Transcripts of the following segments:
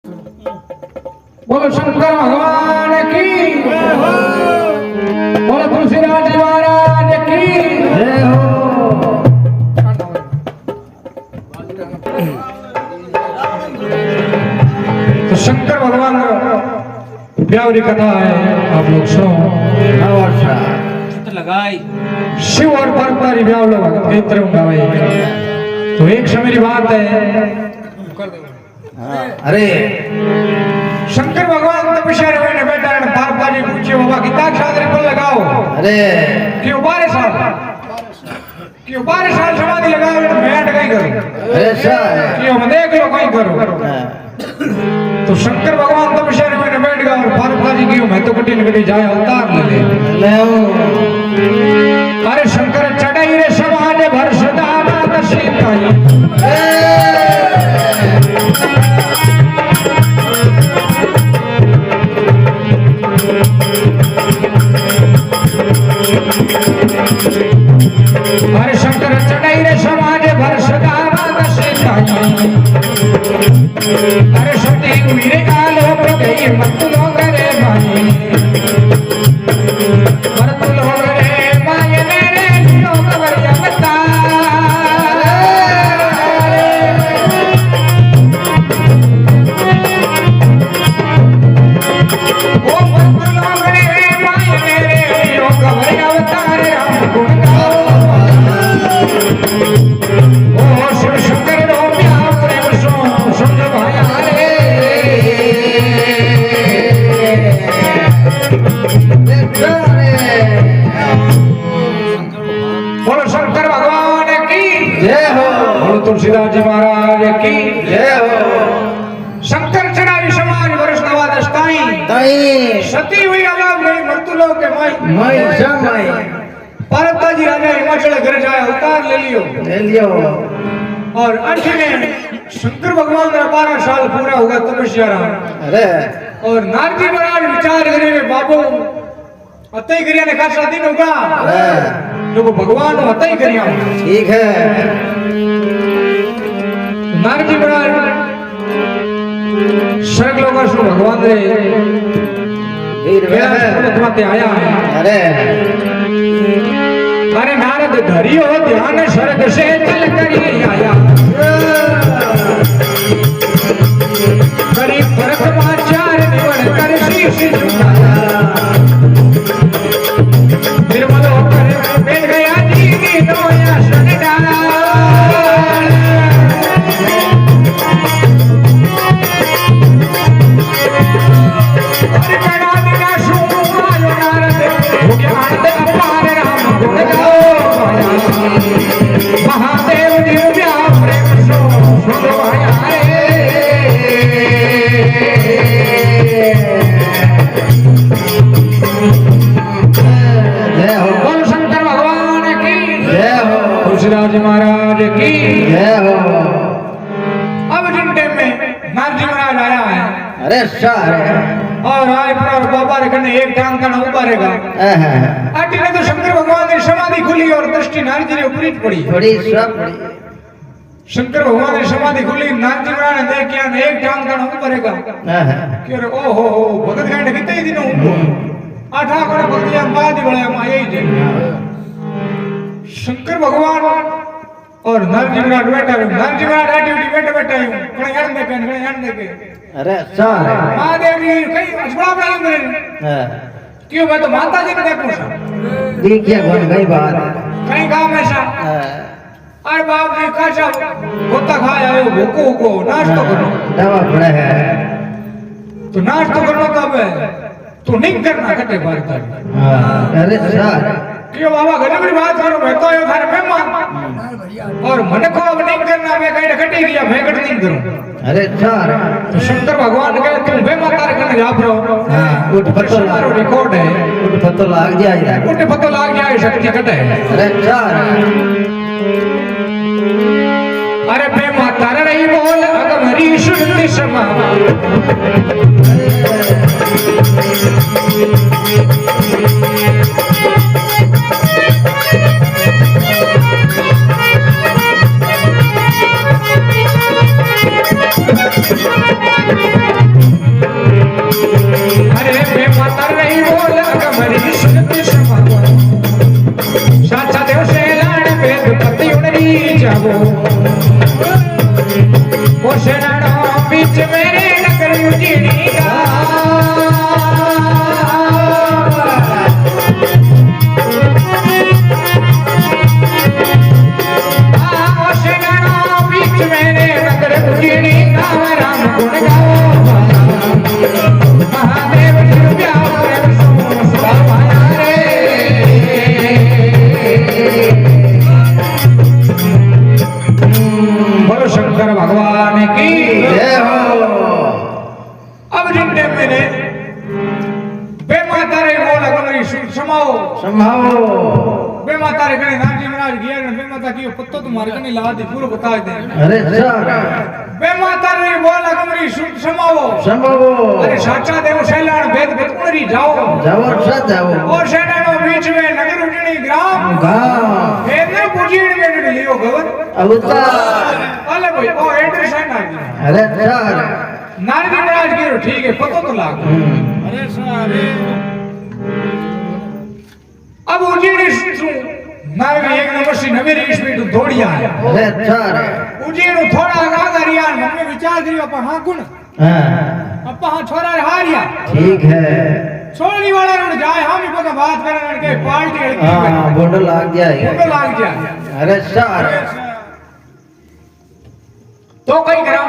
बोलो शंकर भगवान की जय हो। बोलो तुलसीदास जी महाराज की जय हो। तो शंकर भगवान ब्यावरी कथा है, आप लोग सुनो। लगाई शिव और पार्वती ब्याव लोग गीत रहूंगा भाई। तो एक समय की बात है, अरे शंकर भगवान तपस्या में बैठा है, पार्वती जी पूछे बाबा कितना सादरी पर लगाओ। अरे क्यों 12 साल समाधि लगाओ, तो बैठ कहीं करो। अरे सर क्यों मैं देख लो कहीं करो। तो शंकर भगवान तपस्या में बैठ गया और पार्वती जी क्यों मैं तो कठिन कठिन जाए अवतार ले ले। अरे शंकर चढ़ाई रे समाज भर सदा नाथ सीताई। अरे शंकर चढ़ाई रे समाज भर सदा नाथ सीताई। अरे सती वीर कालो गई मत लोग रे भाई। मत लोग रे भाई मेरे लोग बरिया बता। ओ मत लोग रे भाई मेरे लोग बरिया बता रे हम गुण गाओ। ओ शिव शंकर रो प्यार प्रेम सो सुन भाया रे। बोलो शंकर भगवान की जय हो। बोलो तुलसीदास जी महाराज की जय हो। शंकर चढ़ाई समाज वर्ष नवा दस्ताई। ताई सती हुई अलाव गई मृत्युलोक के माई। मैं जमाई पार्वती जी राजा हिमाचल घर जाए अवतार ले लियो। और अंत में शंकर भगवान का 12 साल पूरा होगा तपस्या रहा। अरे और नारदी महाराज विचार करे बाबू अतई करिया ने खासा दिन होगा जो भगवान अतई करिया। ठीक है। नारदी महाराज स्वर्ग लोक से भगवान रे वीर माते आया है। अरे अरे नारद धरियो ध्यान स्वर्ग से चल करी आया। गरीब भरत माचार निवण कर शीश झुकाया। निर्मल होकर बैठ गया जी की दोया सन डाला। अरे कड़ा दिना सुमायो नारद हो गया आनंद अपार राम गुण गाओ। महादेव जी व्याप प्रेम सो सुन भाया रे। जय हो। बोल शंकर भगवान की जय हो। तुलसीदास जी महाराज की जय हो। अब जिन टाइम में नारजी महाराज आया है अरे सर और रायपुर और बाबा रे कने एक टांग का ऊपर रहेगा। आटी ने तो शंकर भगवान की समाधि खुली और दृष्टि नारजी रे ऊपर पड़ी। बड़ी सब बड़ी शंकर भगवान की समाधि खुली, नारजी महाराज ने देखिया ने एक टांग का ऊपर रहेगा कि अरे ओ हो भगत गांड कितने दिन ऊपर आठा कोने भक्तियां बाद बड़े माया ही जे। शंकर भगवान और नारजी महाराज बैठा है। नारजी महाराज आटी बैठे बैठे हैं कने यान देखे। अरे सर महादेव जी कई बड़ा बड़ा मेरे क्यों मैं तो माता जी को देखूं सा देखिए बन गई बात। कहीं काम ऐसा अरे बाप जी काचा गोता खाया है भूको को नाश्ता करो। दवा पड़ा है तो नाश्ता करना कब है तो नहीं करना कटे बार तक। अरे सर क्यों बाबा गजब की बात करो मैं तो ये थारे मेहमान और मन को अब नहीं करना मैं कहीं कटे गया मैं कट नहीं करूं। अरे सर तो शंकर भगवान कहे तुम बेमार तार करने जा रहो। उठ पत्तो रिकॉर्ड है उठ पत्तो लाग जाए उठ पत्तो लाग जाए शक्ति कटे। अरे सर अरे बेमार तार रही बोल अगमरी सुनती समा। मेरे नगर उजड़ी बीच मेरे नगर उजड़ी गाँव राम गुण गाओ महादेव बोलो शंकर भगवान की जय हो। अब जिनने मेरे बेमाता रे बोला कमरी समाओ संभाओ बेमाता रे कने नाम जी महाराज गया ने बेमाता की पत्तो तुम्हारे कने ला दी पूरा बता दे अरे अच्छा बेमाता रे बोला कमरी समाओ संभाओ अरे साचा देव शैलान भेद भेदपुरी जाओ जाओ अच्छा जाओ और शैलानो बीच में नगर उजड़ी ग्राम गाँव भेद ने पुजीड़ में लियो गवर अवतार अले भाई ओ एड्रेस है ना अरे अच्छा नारदी महाराज की ठीक है पतो तो लाग अरे सारे अब उजीड़ी सु नारदी एक नंबर से नवी ईस्वी तो दौड़िया अरे अच्छा उजीड़ो थोड़ा आगा करिया मन में विचार करियो अपन हां गुण हाँ अपन हां छोरा हारिया ठीक है छोड़नी वाला उड़ जाए हम ही पका बात करन के पार्टी हाँ बोंड लाग जाएगा उनको लाग जा अरे अच्छा तो कई करा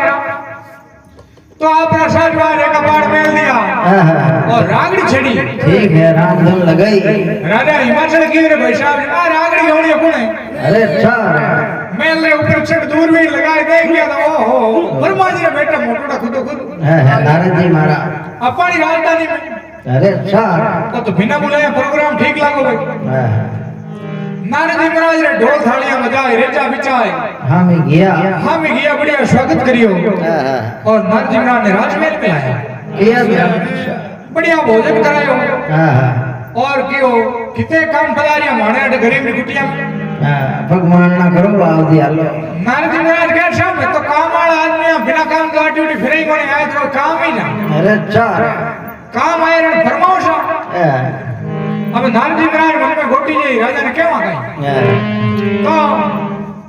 तो आपने साजवार एक कपाड़ मेल दिया और रागड़ी छड़ी ठीक है रामधन लगाई राजा हिमाचल की रे भाई साहब आ रागड़ी होनी कौन है अरे अच्छा मेल ने ऊपर छड़ दूरबीन लगाए देख लिया तो ओहो ब्रह्मा जी रे बेटा मोटोड़ा खुद खुद है नारद जी महाराज अपनी राजधानी में अरे अच्छा तो बिना बुलाए प्रोग्राम ठीक लागो भाई नारद जी महाराज रे ढोल थालियां बजाए रेचा बिछाए हम गया बढ़िया स्वागत करियो और नारद जी महाराज ने राजमहल में आया किया बढ़िया भोजन करायो और क्यों कितने काम पधारिया माने अट गरीब की कुटिया में भगवान ना करो आओ दिया लो नारद जी महाराज कह शाम तो काम वाला आदमी बिना काम का ड्यूटी फिर ही कोने आए तो काम ही ना अरे अच्छा काम आए रण फरमाओ अब नारद जी महाराज मन में गोटी जी राजा ने क्यों आ गई तो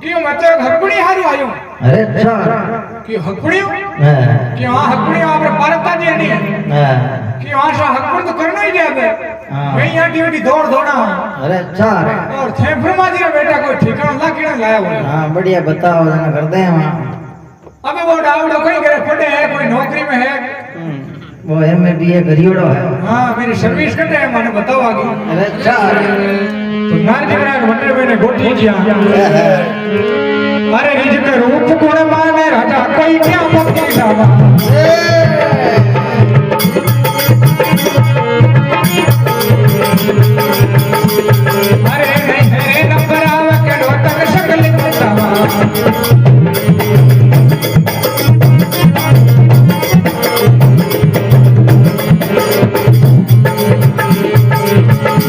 क्यों मैं तो हकड़ी हारू आयो अरे अच्छा कि हकड़ी कि हां हकड़ी आपरे पारता जी नहीं कि आशा हकड़ तो करना ही दे मैं यहां ड्यूटी दौड़ा अरे अच्छा और थे ब्रह्मा जी का बेटा कोई ठिकाना ला किना लाया हो हां बढ़िया बताओ ना करते हैं वहां अबे वो डाउडो कोई करे पढ़े है कोई नौकरी में है वो MBA करियोड़ो है हां मेरी सर्विस करते हैं माने बताओ आगे अरे अच्छा तो नारद जी महाराज मंदिर में गोटी जिया अरे निज के रूप गुण माने राजा कोई क्या भक्ति जावा अरे नहीं तेरे नंबर आवे के तक शकल बतावा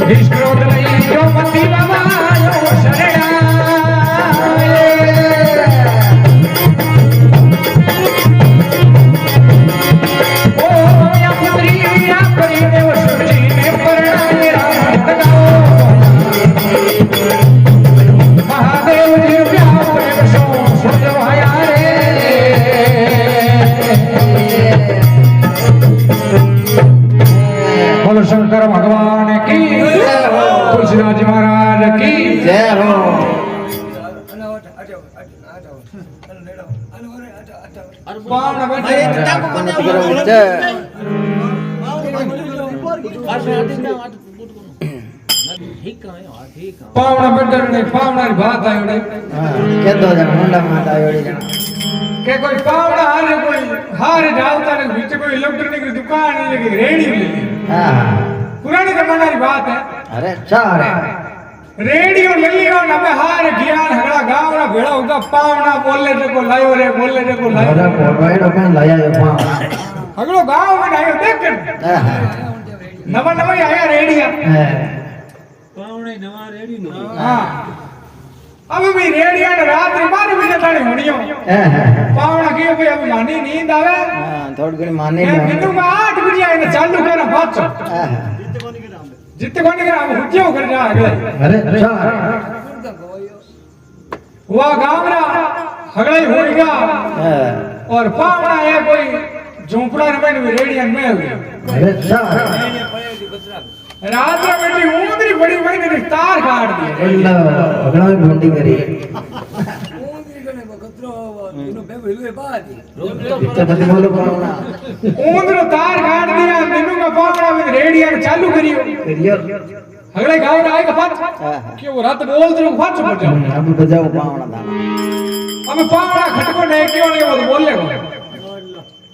विष्णुद नहीं जो मति बाबा यो शरणा ओ या पुत्री या परी देव सुजी ने परणाए राम गाओ महादेव जी प्यार प्रेम सो सुनो आया रे बोलो शंकर भगवान की तुलसीदास जी महाराज की जय हो पावन बैठे पावन बैठे ने पावन बात आयो ने के दो जन मुंडा माता योड़ी जन के कोई पावन हार जावता ने बीच कोई इलेक्ट्रॉनिक की दुकान लगी रेडी ले हां पुराने जमाने की बात है अरे अच्छा रेडियो ले लियो ना मैं हार ज्ञान हगड़ा गांव ना भेड़ा होगा पावना बोले रे को लायो रे बोले रे को लायो अरे पोरवाइडो कौन लाया ये पाव हगड़ो गांव में आयो देख नवा नवा आया रेडियो पावणे नवा रेडी नो हां अब भी रेडियो ने रात 12 बजे ताणी होनियो पावना के कोई अब मानी नींद आवे हां थोड़ी घणी माने मैं बिंदु में 8 बजे आने चालू करा बात जितने कोने के हम हुज्जो कर जा अगले अरे अच्छा हुआ गावरा हगड़े होएगा और पावना है कोई झोंपड़ा ने मैंने रेडियन में हुई अरे अच्छा એને પડેલી બતરા रात में बेटी ऊंदरी बड़ी बड़ी ने तार काट दिए એટલે ભગણા ભૂંડી કરી ઓંદરી ગને બકતરો એનો બે ભેલુએ બાદી તો પછી બોલો પાવણા ऊंदरो तार काट दिया दिनू का पावड़ा में रेडियन चालू करियो કરિયો अगले गाँव में आएगा फट कि वो रात बोल तो फट पड़ जाओ अब બજાવ પાવણા દાણા अब पावड़ा खटको नहीं क्यों नहीं वो बोल लेगा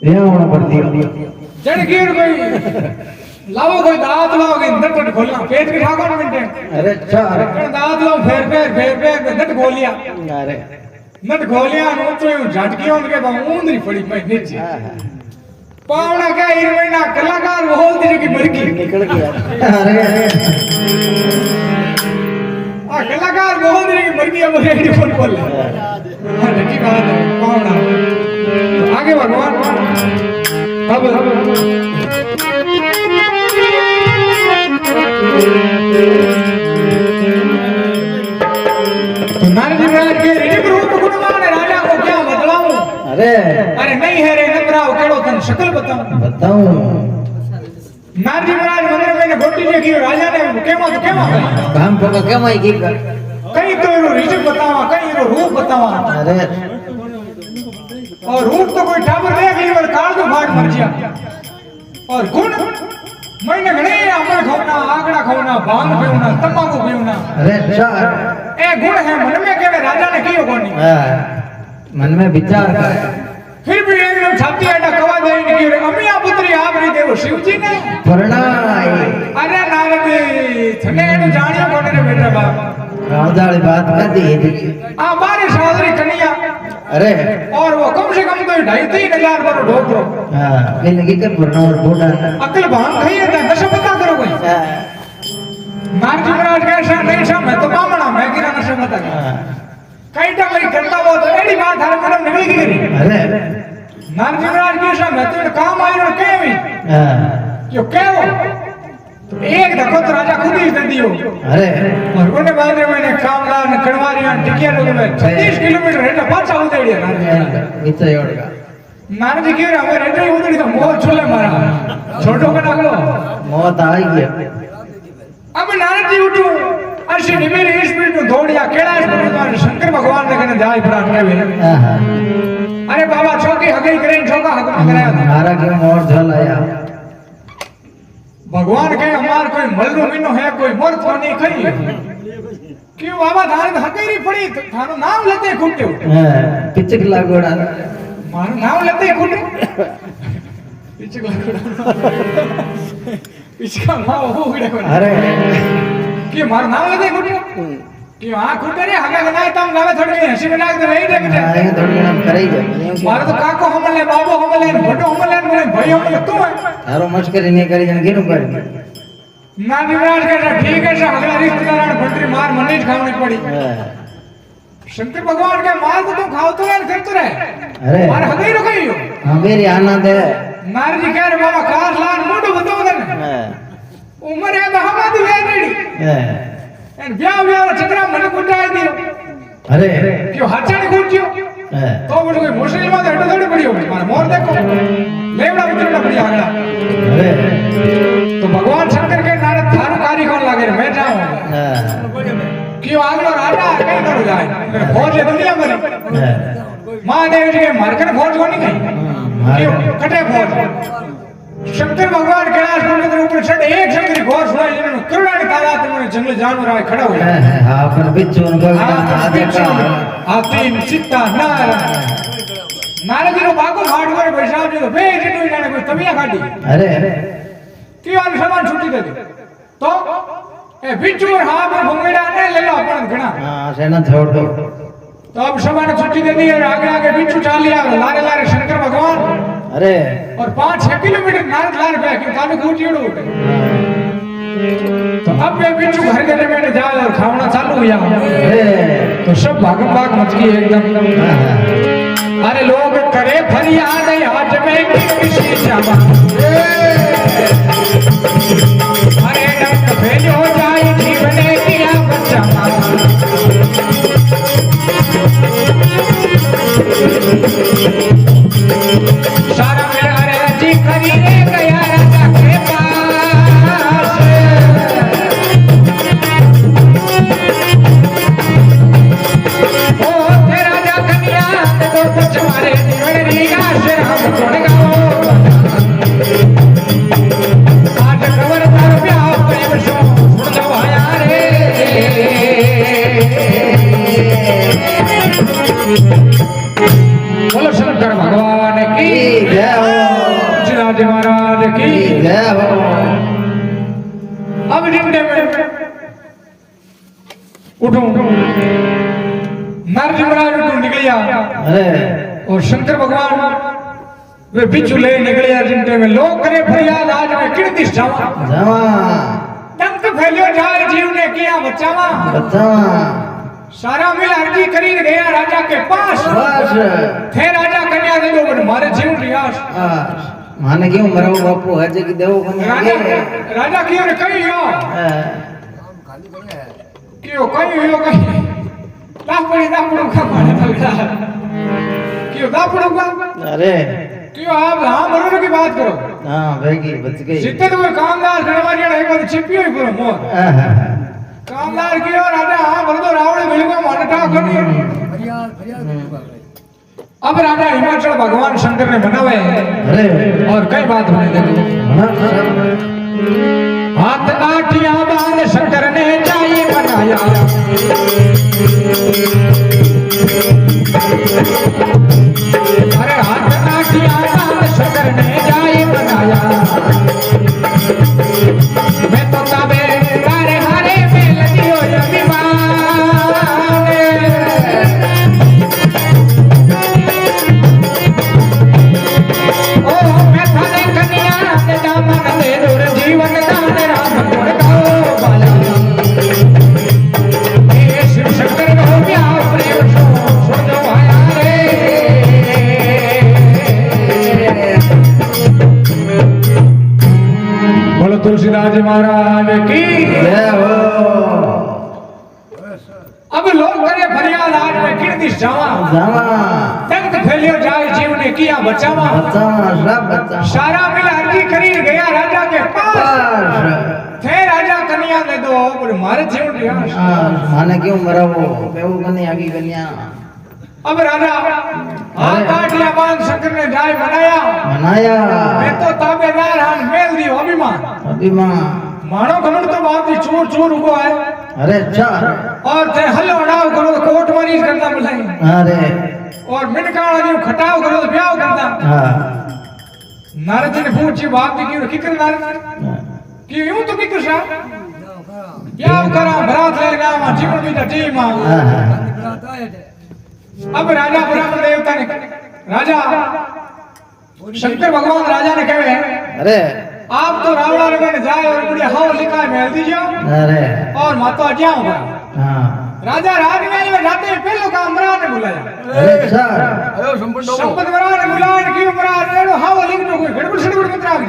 રેવણ પડતી जड़ गिर कोई लाओ कोई दांत लाओ के नट खोलना पेट के ठाकुर मिनटे અરે अच्छा दांत लाओ फेर नट खोलिया अरे नट खोलिया ऊंचो झटकी उनके ऊंदरी पड़ी मैं नीचे पावड़ा क्या इन महीना कलाकार बोल दी की मरकी निकल गया अरे आ कलाकार बोल दी की मरकी अब रेडी फोन बोल हां की बात है पावड़ा तो आगे भगवान अब तो नारद महाराज के एक रूप गुणवान राजा को क्या बतलाऊं अरे अरे नहीं है रे नबराव केड़ो तन शकल बताऊं बताऊं नारद महाराज मंदिर में गोटी जे की राजा ने केमा काम को केमाई की कर कई तो रो रीज बतावा कई रो रूप बतावा अरे और रूप तो कोई ठाकुर देख ली और काल तो भाग मर गया और गुण मैंने घणे अमर खाना आगड़ा खाना भांग पीवना तंबाकू पीवना अरे अच्छा ए गुण है मन में केवे राजा ने कियो कोनी मन में विचार कर फिर भी एकदम छाती आटा कवा दे कि अमिया पुत्री आप री देव शिवजी ने परणाई अरे नारद थने एनु जानियो कोने रे बेटा बाप रावदाली बात कर दी आ बारे सादरी कन्या अरे और वो कम से कम तो 2.5-3 पर ढोकरो हां इन की कर परना और बोड़ा अकल भांग खाई है नशा पता करो कोई नारद महाराज कैसा नहीं सा मैं तो बामणा मैं गिरा नशा पता कर कई टा कोई करता वो तो एडी बात थारे मन निकल गई अरे नारद महाराज कैसा मैं तो काम आयो केवी हां यो केवो तो एक धक्को तो राजा खुद ही दे दियो अरे और उन्हें बाद में मैंने कामदार ने कड़वारियां टिकिया लोग में 36 किलोमीटर हेटा पाछा उतरिया नीचे योड़गा नारद जी के हमें रेटे उतरी तो मोह छुले मारा छोटो का नागलो मौत आई गया अब नारद जी उठो अर्शी निमेरी स्पीड में दौड़िया कैलाश पर्वत शंकर भगवान ने कने जाय प्राण केवे हां अरे बाबा चौकी हगई करें चौका हक में कराया था मारा के मोर झल आया भगवान के हमार कोई मलरो मीनो है कोई मर्द को नहीं खई क्यों बाबा थारे हकईरी पड़ी थारो नाम लेते खुट्टे हां पिचक लागोड़ा मारो नाम लेते खुट्टे पिचक लागोड़ा पिचका मां हो गड़े को अरे कि मारो नाम लेते खुट्टे कि हां खुट्टे रे हगा गनाय तम गावे थोड़ी हंसी में नाक दे रही दे हां ये थोड़ी नाम कराई जा मारो तो काको हमले बाबो हमले भटो हमले मोरे भाई हमले तू है तारो मस्करी नहीं करी जन केनु कर ना निराश कर ठीक है अगला रिश्तेदार भंडरी मार मने खावनी पड़ी शंकर भगवान के मार तो तुम खाओ तो यार करते रहे अरे मार हगई रुकई हो हां मेरी आनंद है नार जी कह रहे बाबा खास लान मुंडो बताओ दे उम्र है हमादी वे रेडी एन ब्याह चक्रा मन कुटाई दियो अरे क्यों हाचानी कुटियो तो बोलो कोई मुश्किल बात हट थोड़ी पड़ी होगी मार मोर देखो लेवड़ा उतरना पड़ी आगड़ा अरे तो भगवान शंकर के नारद थारू कार्य कौन लागे मैं जाऊं क्यों आगलो राजा कहीं करो जाए फौज है दुनिया भरी महादेव जी के मारकर फौज को नहीं गई क्यों कटे फौज शंकर भगवान कैलाश पर्वत के ऊपर चढ़ एक शंकर घोष हुआ जिन्होंने करुणा की तादाद में जंगल जानवर आए खड़ा हुआ हां पर बिच्छू उनको हाथे का हाथी चित्ता नारद जी रो बागो फाड़ कर बैठा जो बे जेटू जाने कोई तमिया काटी अरे क्यों आन सामान छुट्टी दे तो ए बिच्छू और हां पर भंगेड़ा ने ले लो अपन घना हां सेना छोड़ दो तो अब सामान छुट्टी दे दी और आगे आगे बिच्छू चाल लिया लारे लारे शंकर भगवान अरे और 5-6 किलोमीटर नारद लारे पे क्यों काने कूटियोड़ उठे तो अब वे बिच्छू घर के में जाए और खावना चालू हुआ तो सब भागम भाग मच गई एकदम अरे लोग करे फरियाद आज में किसी जावा अरे रक्त भेज हो जाए जीवने किया बच्चा सारा मेरा अरे तुलसीदास महाराज की जय हो। अब जिंदे में उठो नारजी महाराज उठो निकलिया अरे और शंकर भगवान वे बिच्छू ले निकलिया जिंदे में लोग करे फरियाद आज मैं किण दिस जावा जावा डंक फैलियो जाए जीव ने किया बचावा बचावा सारा मिल अर्जी करी गया राजा के पास बस थे राजा कन्या दे दो बट मारे जीवन रियास माने क्यों मरो बापू हज की देव कन्या राजा क्यों ने कही हो खाली करे है क्यों कही हो कही दापड़ू का माने तलका क्यों दापड़ू का अरे क्यों आप हां मरो की बात करो हां बेगी बच गई जितने तो कामदार गणवारी है एक बार छिपियो ही करो मोर कामदार क्यों राजा हां भर दो रावण बिल्कुल मानटा करी फरियाद फरियाद अब राजा हिमाचल भगवान शंकर ने मनावे अरे और कई बात होने देखो हाथ आठियां बांध शंकर ने जाई मनाया अरे हाथ आठियां बांध शंकर ने जाई मनाया मैं तो तबे तारे हारे में लगियो अभिमान जीवन दान राम गुण गाओ बाला शिव शंकर हो गया प्रेम सुनो आया रे बोलो तुलसीदास जी महाराज की जय हो। अब लोग करे फरियाद आज मैं किण दिस जावा जावा तख्त फैलियो जाए जीव ने किया बचावा बचावा सब बचावा सारा मिल अर्जी करी गया राजा के पास थे राजा कन्या दे दो पर मारे जीवन रियास माने क्यों मरो बेऊ कन्या की कन्या अब राजा हाथ आठिया बांध शंकर ने जाय मनाया मनाया मैं तो ताबेदार हां मेल दियो अभिमान अभिमान मानो घमंड तो बाप जी चोर चोर हुआ है अरे चार और थे हल्लो उड़ाव करो तो कोर्ट मरीज करता बुलाई अरे और मिनकाड़ा जी खटाव करो तो ब्याह करता हाँ नारद जी ने पूछी बाप जी की किकर नारद कि यूं तो किकर सा ब्याह करा बरात ले ना मा जीवन भी टी मा बरात आए थे अब राजा ब्रह्म देवता ने राजा शंकर भगवान राजा ने कहे अरे आप तो रावणा रे में जाए और मुझे हाव लिखा मेल दीजिए अरे और माता जाऊंगा हाँ राजा राजमहल में जाते ही पहले का अमरा ने बुलाया अरे चार आयो संपन्न संपत वरा ने बुलाया कि अमरा ने हाव लिख दो कोई गड़बड़ सड़बड़ मत राख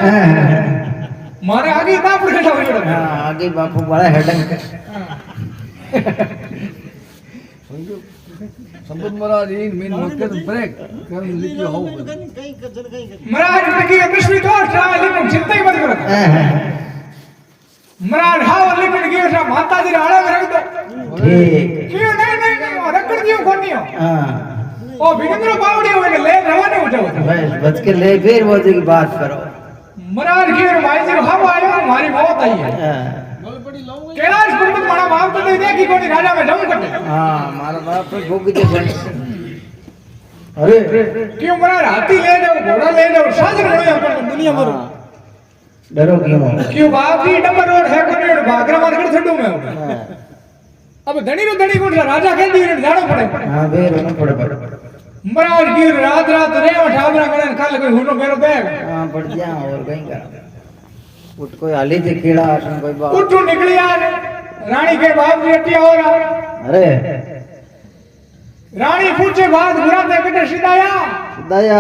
मारे आगे दापड़ खड़ा हो गया हाँ आगे बापू बड़ा हेडंग संपन्न महाराज इन मीन मक्के तो ब्रेक कर लिखियो हो महाराज की दृष्टि तो ट्राई लेकिन चिंता ही मत करो महाराज हाव लिख गया था माता जी आड़ा में रख दो ठीक क्यों नहीं रखड़ दियो कोनी हो हाँ ओ बिगंद्रो बावड़ी होए ले रवाने हो जाओ बस बच के ले फिर वो जी की बात करो महाराज की भाई जी हम आयो हमारी मौत आई है हाँ कैलाश पर्वत मारा बाप तो नहीं देखी कोनी राजा में जम करते हाँ मारा बाप तो भूख दे बन अरे क्यों महाराज हाथी ले जाओ घोड़ा ले जाओ साजन हो अपन दुनिया में हाँ, डरो क्यों क्यों बाप जी डबर रोड है कोनी और भागरा मार कर छड्डू मैं हाँ अब धनी रो धनी कोन राजा कह दी जानो पड़े हाँ बेर होना पड़े महाराज की रात रात रे ठाबरा गणन कल कोई हुनो मेरो बैग हाँ बढ़ जा और कहीं का उठ कोई हाली थी कीड़ा आसन कोई बात उठो निकली यार रानी के बाप जी हटिया हो रहा अरे रानी पूछे बात बुरा दे के सीधाया दया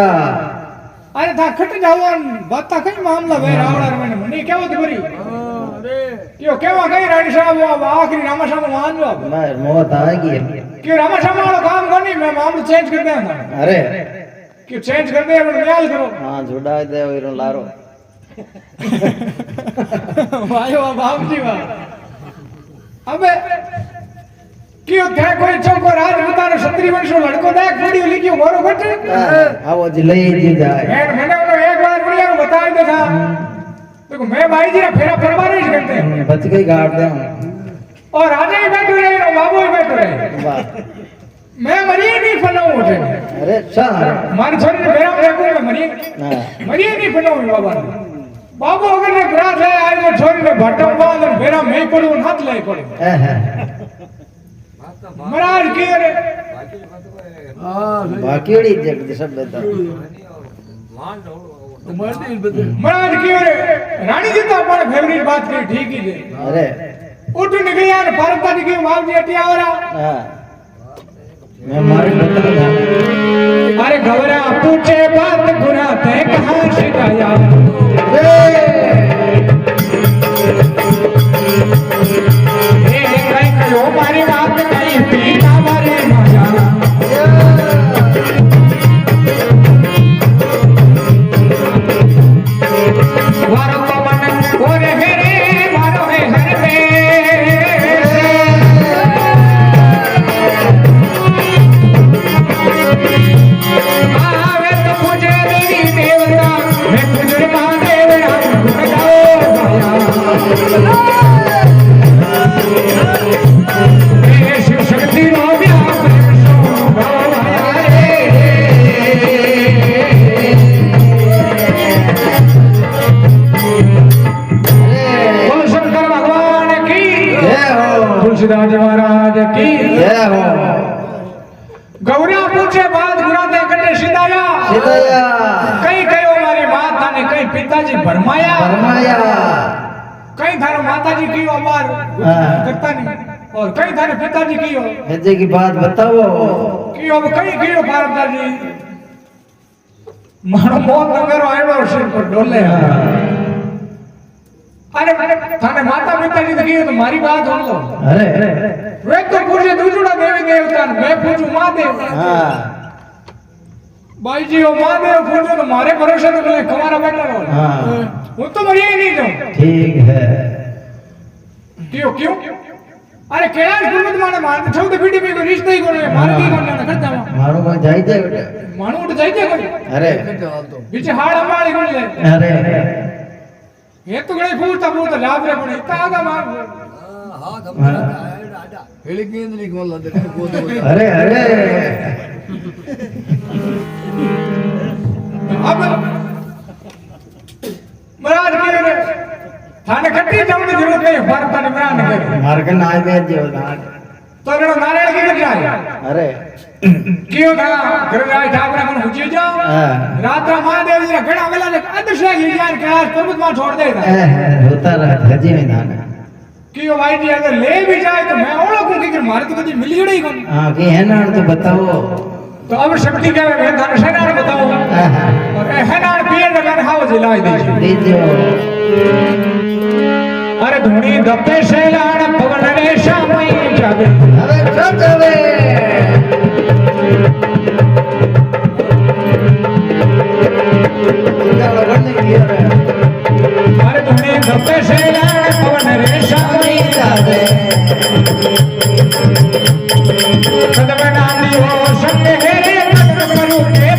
अरे था खट जावन बात कई मामला वे रावण मैंने मनी क्या होती बरी अरे क्यों केवा कई रानी साहब वो आखिरी रामाश्याम मान लो मैं मौत आएगी क्यों रामाश्याम वाला काम करनी मैं मामला चेंज कर दे अरे क्यों चेंज कर दे न्याय करो हाँ जुड़ा दे और लारो वायो बाप जी वाह अबे क्यों थे कोई चौको राजपूता ने क्षत्रिय वंशो लड़को देख वीडियो लिखियो मोरो घट हाँ वो जिले जी जाए मैं मैंने उन्हें एक बार वीडियो में बताया तो था देखो मैं भाई जी ने फेरा परवार नहीं करते बच गई गाड़ दे और राजा ही बैठे रहे और बाबू ही बैठे रहे मैं मरी नहीं फनो उठे अरे सा मार छोरी ने बेरा देखो मैं मरी नहीं फनो बाबा बाबू अगर ने ग्रास ले आए तो छोरी ने भटम बांध और बेरा में पड़ो हाथ ले पड़ो महाराज की अरे बाकीड़ी जगत सब बता महाराज की अरे रानी जी तो अपन फेवरेट बात की ठीक ही है अरे उठ निकली यार भारत का निकली माल जी हटिया हो रहा हां मैं मारे बता था अरे घबरा पूछे बात गुना थे कहां शिकाया कहीं कहो मारी बात कहीं पीता मारे माया वारो तो मन ओरे हेरे वारो है हर में तुलसीदास महाराज की जय हो गौरा पूछे बात गुराते कटे सिदाया कहीं कहो मारी माता ने कहीं पिताजी भरमाया कहीं थारो माताजी की अमार करता नहीं और कहीं थारे पिताजी की हो हजे की बात बताओ की अब कहीं की हो पारदाजी मारो मौत नगरो आयो सिर पर डोले अरे थाने माता पिताजी की तो मारी बात हो लो अरे वे तो पूछे दूसरा देवी देवता मैं पूछूं महादेव हां भाई जी ओ महादेव पूछो तो मारे भरोसे तो बोले तुम्हारा बेटा रो हां वो तो मरी ही नहीं जाऊं ठीक है क्यों अरे कैलाश पर्वत माने मार छौ तो पीटी पे रिश्ता ही कोने मार की कोने न करता मारो को जाई जाए बेटा मानो उठ जाई जाए अरे पीछे हाड़ अंबाड़ी कोने ले अरे ये तो गड़े फूटता लाभ रे कोने इतना आगा मार हां खबर आड़ा हेली केंद्र को ला दे को अरे अरे अब महाराज की रे थाने कट्टी जाने की जरूरत नहीं भारत ने बना के मार्ग ना में जो ना तो रे नारायण की जाए अरे क्यों था घर राय ठाकरा मन हुजी जाओ रात महादेव जी घड़ा वेला ने अदृश्य की जान कैलाश पर्वत में छोड़ देता होता रहा हजी में ना क्यों भाई जी अगर ले भी जाए तो मैं ओळखूं कि मारे तो कभी मिली जड़ी कौन हां की है ना तो बताओ तो अब शक्ति क्या है मैं थाने सेना बताओ और है ना पिए लगा हाव जिला दीजिए अरे धूनी दपे शैलान पवन रे शामई जावे अरे चले अरे धूनी दपे शैलान पवन रे शामई जावे कदम नांदी हो संग हेरे कदम करू के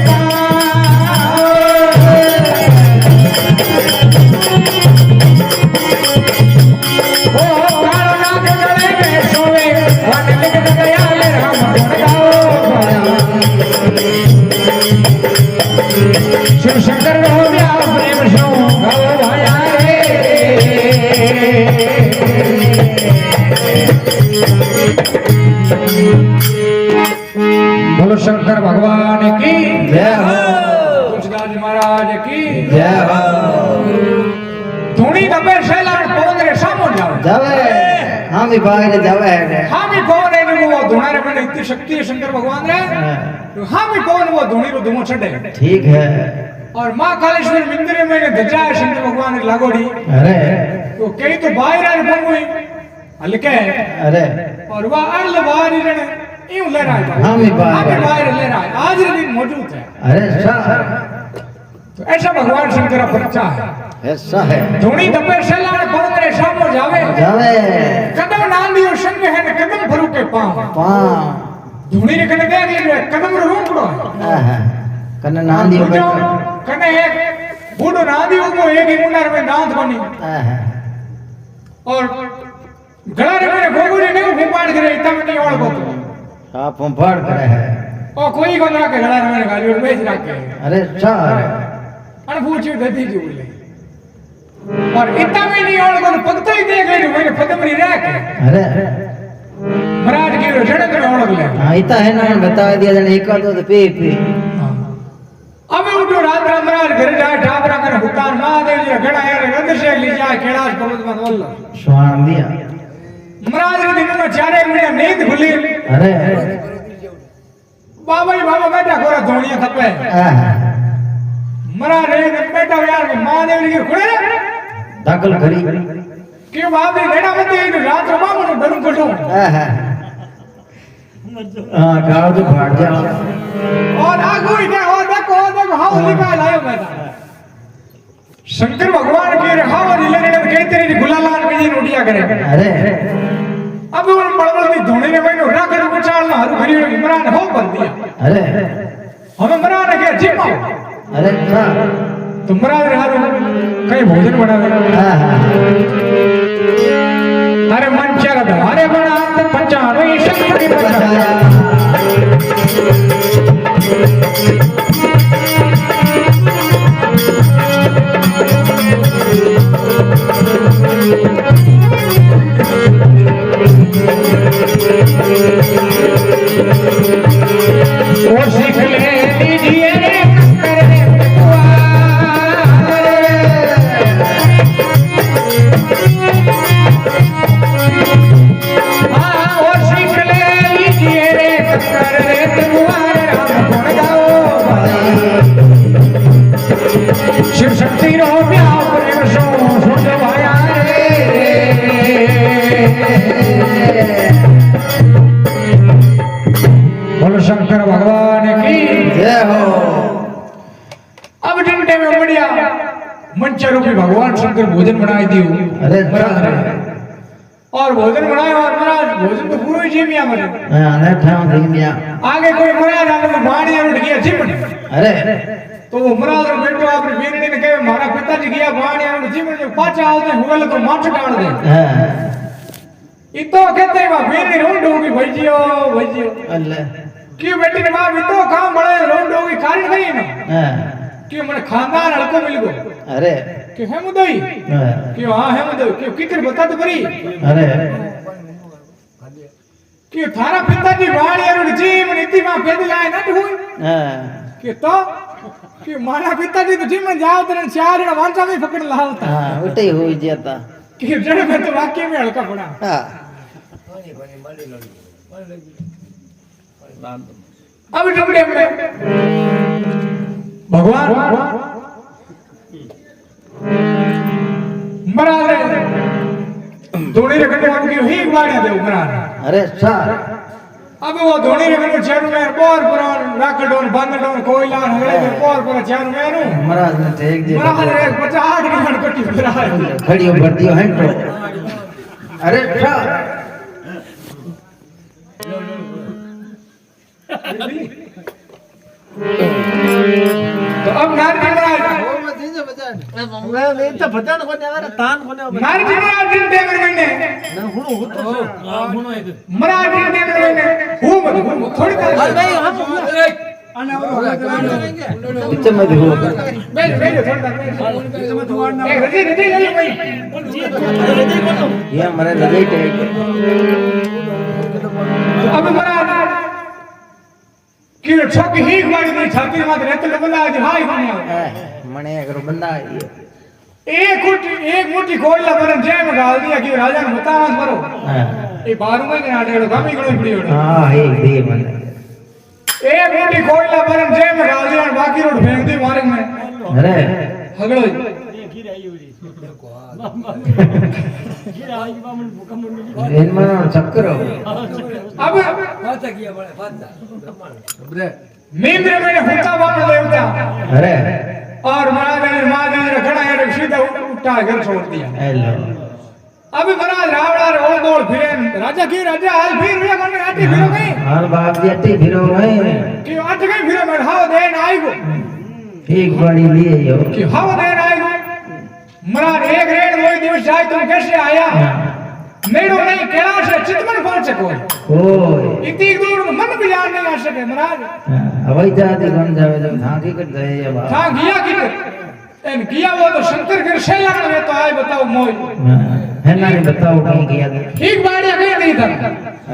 शिव शंकर हो गया प्रेम सो गाओ भाया बोलो शंकर भगवान की जय हो तुलसीदास महाराज की जय हो धूनी दबे शैलान पवन रे सामो जावे हम भी बाहर जावे है हम भी कौन है वो धूना रे में इतनी शक्ति है शंकर भगवान रे तो हम भी कौन वो धूनी रो धुमो छड़े ठीक है और मां कालेश्वर मंदिर में ध्वजा है शंकर भगवान की लागोड़ी अरे तो कई तो बाहर आ बनगुई हल्के अरे और वह अल बाहर रण यूं ले रहा है हम भी बाहर ले रहा है आज के दिन मौजूद है अरे सर तो ऐसा भगवान शंकर का परिचय है ऐसा है धूनी दबे शैलान पवन रे सामो जावे कदम नांदियो संग है न कदम भरू के पांव धूनी रे कने गए कदम रो रूपड़ो है कने नांदियो कने एक बूढ़ो नांदियो को एक ही मुंडर में दांत बनी और गला रे में गोगुरी ने फुपाड़ करे इतना नहीं ओळ को हाँ पंफाड़ करे है ओ कोई को ना के गला में गाड़ी और बेच रखे अरे अच्छा है अन पूछियो दे दी बोले और इतना भी नहीं और को पगतो ही देख ले मैंने पदमरी रह के अरे महाराज की रचना कर ओढ़ ले हाँ इतना है ना बता दिया जन एक दो तो पे अब उठो रात रात महाराज घर जाए ठाकरा कर भुगतान महादेव जी घड़ा यार गंद से ले जाए कैलाश पर्वत में बोल स्वान दिया महाराज के दिन में चारे मिनट नींद खुली अरे बाबा जी बाबा बेटा कोरा धोनिया खपे महाराज रे बेटा यार महादेव जी खुले दाखल करी क्यों बाबा बेटा मत ये रात रो बाबा ने डरू कटो हाँ गाँव तो फाड़ जा और आगू ही और देखो हाउ निकाल आयो बेटा शंकर भगवान के हाउ रिलेटेड कहते रे गुलालाल के जी रोटियां करे अरे अब वो बड़बड़ की धोने ने मैंने राख कर उछाल ना हरु घरी इमरान हो कर दिया अरे हमें इमरान ने क्या जिम्मा अरे हाँ तुम इमरान रे हारो कहीं भोजन बनावे अरे मन चर अरे बना पंचानवे शक्ति बचा और सीख ले लीजिए शिव शक्ति रो प्यार प्रेम सो सुन भाया बोलो शंकर भगवान की जय हो अब डंडे में बढ़िया मंच रूपी भगवान शंकर भोजन बनाए दियो अरे और भोजन बनाए और महाराज भोजन तो पूरा ही जिमिया मरे अरे ठाम थी मिया आगे कोई महाराज आगे तो बाणी उठ गया जिमन अरे तो वो महाराज रो बेटो आपने वीरनी ने कहे मारा पिताजी गया बाणी उठ जिमन जो पाचा आवते हुए तो माछ डाल दे इतो कहते वा वीरनी रोंड होगी भईजियो अल्लाह क्यों बेटी ने बाप इतो काम बड़े रोंड होगी कारण नहीं ना क्यों मन खानदान हड़को मिल गो अरे कि है मुदई क्यों हां है मुदई क्यों किकर बता तो बरी अरे क्यों थारा पिताजी बाणी और जीवन इति मां पैदल आए नट हुई कि तो कि मारा पिताजी तो जीवन जाओ तरन चार न वांचा में पकड़ लावता हां उठे हुई जाता कि जड़ में तो वाक्य में हल्का पड़ा हां अब डबड़े में भगवान महाराज धोनी रखने वालों की ही बाणी दे महाराज अरे सर अब वो धोनी रखने चारों में बोर पुरान राकड़ोन बांगड़ोन कोयला हगड़े में बोर पुरा चारों में नु महाराज ने टेक दिया महाराज रे 50 की कटी फिरा खड़ी भर दियो है तो अरे सर तो अब नारजी महाराज दिन देवर मैंने महाराज दिन देवर मैंने हूं मत थोड़ी पीछे में भी हो बैठ थोड़ा एक रजी ले भाई ये हमारे लगे टेक तो अब महाराज कि छोक ही बारी नहीं छाती में रहते बंदा आज हाय बने मने अगर बंदा एक मुट्ठी कोयला पर जय में डाल दिया कि राजा ने बतावा करो ये 12 महीने आडेड़ो गामी गणो पड़ी ओड़ो हां हे दे मने एक मुट्ठी कोयला पर जय में डाल दिया बाकी रोड फेंक दी मार्ग में अरे हगड़ो इन मनो चक्कर अब फाता किया बड़े फाता नींद में होता बाबा देवता अरे और महादेव ने खड़ा है सीधा उठा घर छोड़ दिया हेलो अब महाराज रावड़ा रोल गोल फिरे राजा की राजा हाल फिर रे कौन आटी फिरो गई हां बाप जी अटी फिरो गए कि आट गई फिरे में हाव देन आई गो एक बाड़ी लिए यो कि हाव देन आई गो महाराज एक रेड वही दिवस जाए तुम कैसे आया नेड़ो नहीं कैलाश चितमन पहुंच सको ओए इतनी दूर मन भी जान नहीं आ सके महाराज हवाई जहाज बन जावे जब थाकी कर जाए ये बात था गिया की एन गिया वो तो शंकर के शैलान में तो आए बताओ मोय है ना नहीं बताओ कहीं किया ठीक बाड़ी कहीं नहीं था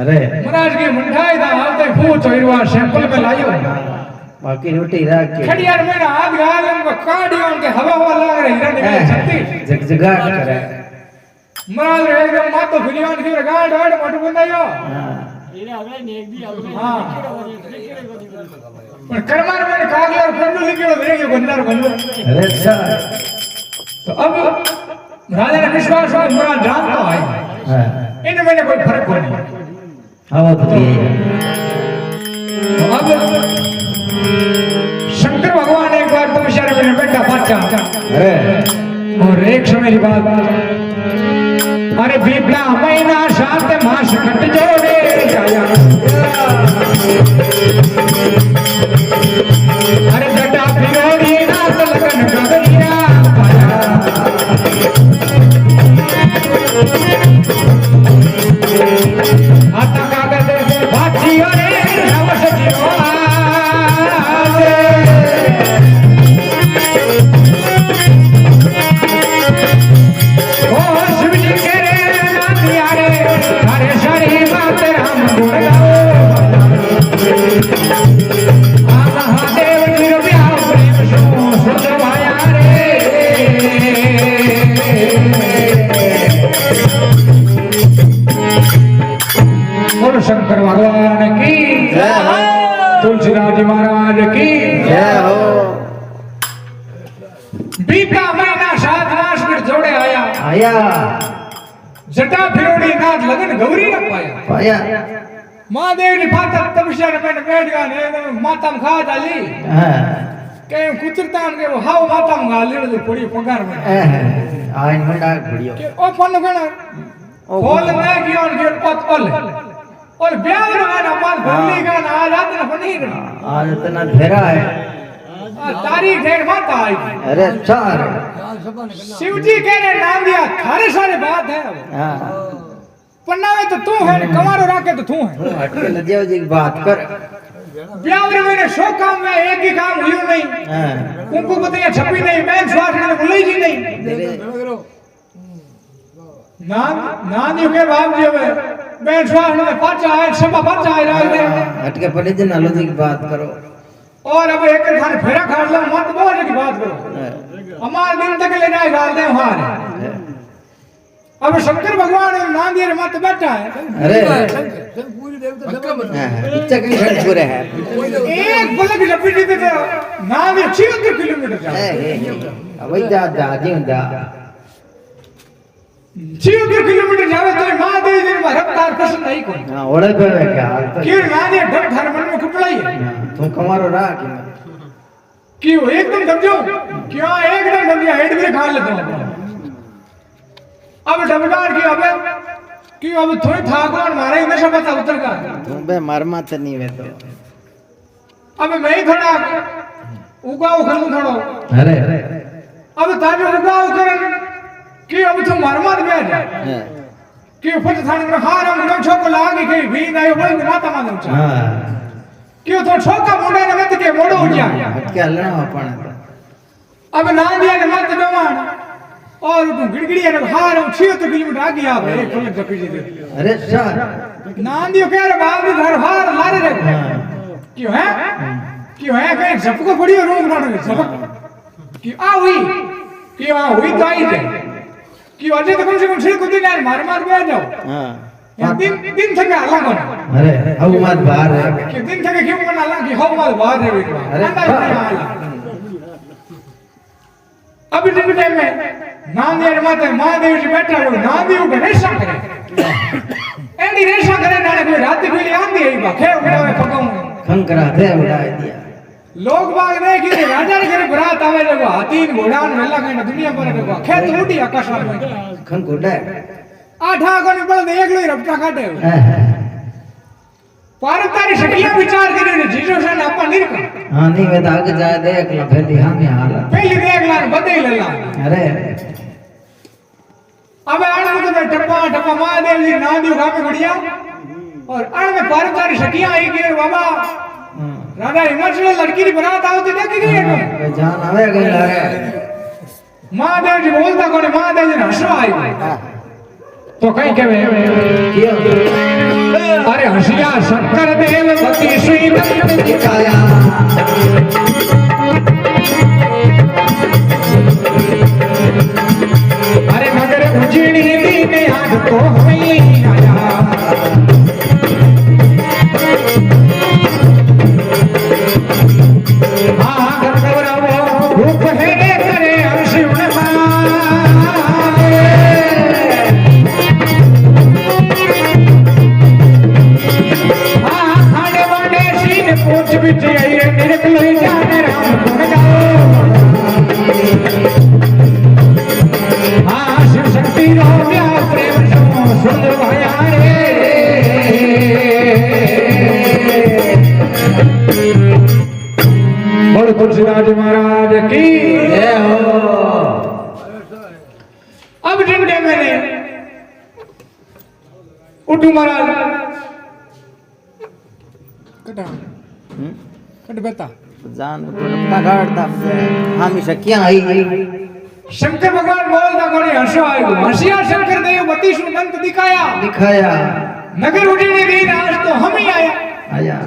अरे महाराज की मुंडाई था आते फूट होइवा सैंपल में लायो बाकी रोटी रख के खड़ियार में हाथ गाल में काढ़ियों के हवा हवा लग रही हिरण निकल छत्ती जगजगाट करे महाराज एकदम मातो फिलियान की गाड़ गाड़ मोट बनायो हां पर कर्मार में कागला और फंडू लिखियो देगे बंदर बंदर अरे सर तो अब राजा ने विश्वास हुआ महाराज जानता है हां इनमें कोई फर्क नहीं हवा तो ये तो अब शंकर भगवान एक बार तो इशारे में बैठा बाचा अरे और एक समय की बात अरे बिपला महीना शांत मास कट जोड़े जाया अरे जटा फिरोड़ी नाथ लगन गगरिया पाया आता कागज बाची रे नवस जीवा शंकर भगवान की जय हो तुलसीदास जी महाराज की जय हो बीता महीना 7 मास में जोड़े आया आया जटा फिरोड़ी नाथ लगन गौरी न पाया पाया महादेव ने फाता तपस्या में बैठ गया ने माता में खा डाली हां के कुतरता के हाव माता में गाली ले पड़ी पगार में आइन मंडा बढ़ियो के ओ पन गण बोल ने कियो के पत ओल और ब्याह ना पाल भूली का ना रात न बनी आज इतना घेरा है तारीख डेढ़ माता आई अरे चार शिव जी के ने नाम दिया थारे सारे बात है हां पन्ना में तो तू है कमारो राके तो तू है हट के लज्जा जी बात कर ब्याह में 100 काम में एक ही काम हुई नहीं हां कुंकू पतिया छपी नहीं बैंक स्वास्थ्य ने बोली जी नहीं नान यू के बाप जी में बैंक स्वास्थ्य में पाचा है सब पाचा है राज दे हट के पड़े दिन आलो जी की बात करो और अब एक खान फेरा खाड़ लो मत बोल की बात करो हमारे दिन तक ले जाए डाल दे हां अब शंकर भगवान नाम दिए मत बैठा है अरे पूरी देवता सब इच्छा कहीं खड़ पूरे है एक पलक लपट दे तो नाम 76 किलोमीटर जा अवै जा जी जा 76 किलोमीटर जावे तो महादेव जी में रफ्तार पसंद नहीं कोई हां ओड़े पे क्या हाल तो क्यों ना ये ढक धर मन में कुटलाई है तू कमारो रहा कि क्यों एकदम दबजो क्या एकदम दबजा हेड में खा लेता हूं अब डबडार की अबे क्यों अब थोड़ी थाकवान मारे नशा पता उतर का तू बे मरमा त नहीं वे तो अब मैं ही थोड़ा उगाओ करूं थोड़ा अरे अब ताजे उगाओ करन कि अब तो मरमा में जा कि ऊपर थाने में हार हम गम छोको लागी के भी नहीं बोल माता मानो चा हां क्यों तो छोका मुंडे ने मत के मोड़ो हो गया हट के हलना अपन अब ना दिया ने मत बेमान और तू गिड़गिड़ी ने हार हम 76 किलोमीटर आगे आ गए एक पलक झपकी दे अरे सर नांदियो कह रहे बाल भी घर हार लारे रे क्यों है कहीं झपको पड़ी और रोक ना झपक कि आ हुई कि आ हुई तो आई है कि अजय तो कम से कम सिर को दिन मार बैठ जाओ हां दिन थके अलग होना अरे अब मत बाहर है कि दिन थके क्यों करना अलग कि हम मत बाहर है अरे अभी दिन टाइम में नांदिया माते महादेव जी बैठा हो नांदियो के रेशा करे एडी रेशा करे नाने कोई रात के लिए आंदी है बा खेव खेव पकाऊं खंकरा दे उड़ा दिया लोग बाग ने कि राजा रे घर बरात आवे देखो हाथी घोड़ा ने मेला कहीं दुनिया पर देखो खेत उड़ी आकाश में खंकोड़ा आठा को ने बल देख लो रपटा काटे पारतारी शकिया विचार करे ने जीजो से अपन निरका हां नहीं वे तो आगे जा देख लो पहली हम हाल पहली देख ला बदल ला अरे अब आने तो टप्पा टप्पा महादेव जी नादियो गामे बढ़िया और अण में पारंपरिक सखियां आई गई बाबा राजा हिमाचल लड़की की बरात आवती देखी गई है जान आवे गई लारे महादेव जी बोलता कोने महादेव जी हंसो आई तो कहीं कहवे कियो अरे हंसिया शंकर देव पति श्री दिखाया अरे मगर उजड़ी दिन याद तो हमें आया रूप है करे अंशुण खाने वाले सीन पूछ बिच आई निरकल जाने राम गुण गाओ हाँ शिव शक्ति रो प्यार प्रेम सो सुंदर भया रे बोलो तुलसीदास जी महाराज की जय हो अब जिनके मैंने उठू महाराज कटा कट बेटा जान तो अपना गाड़ता हम सखियां आई शंकर भगवान बोलता कोनी हंसो आयो हंसिया शंकर देव बत्तीस मंत्र दिखाया दिखाया नगर उड़ीने दिन आज तो हम ही आया आया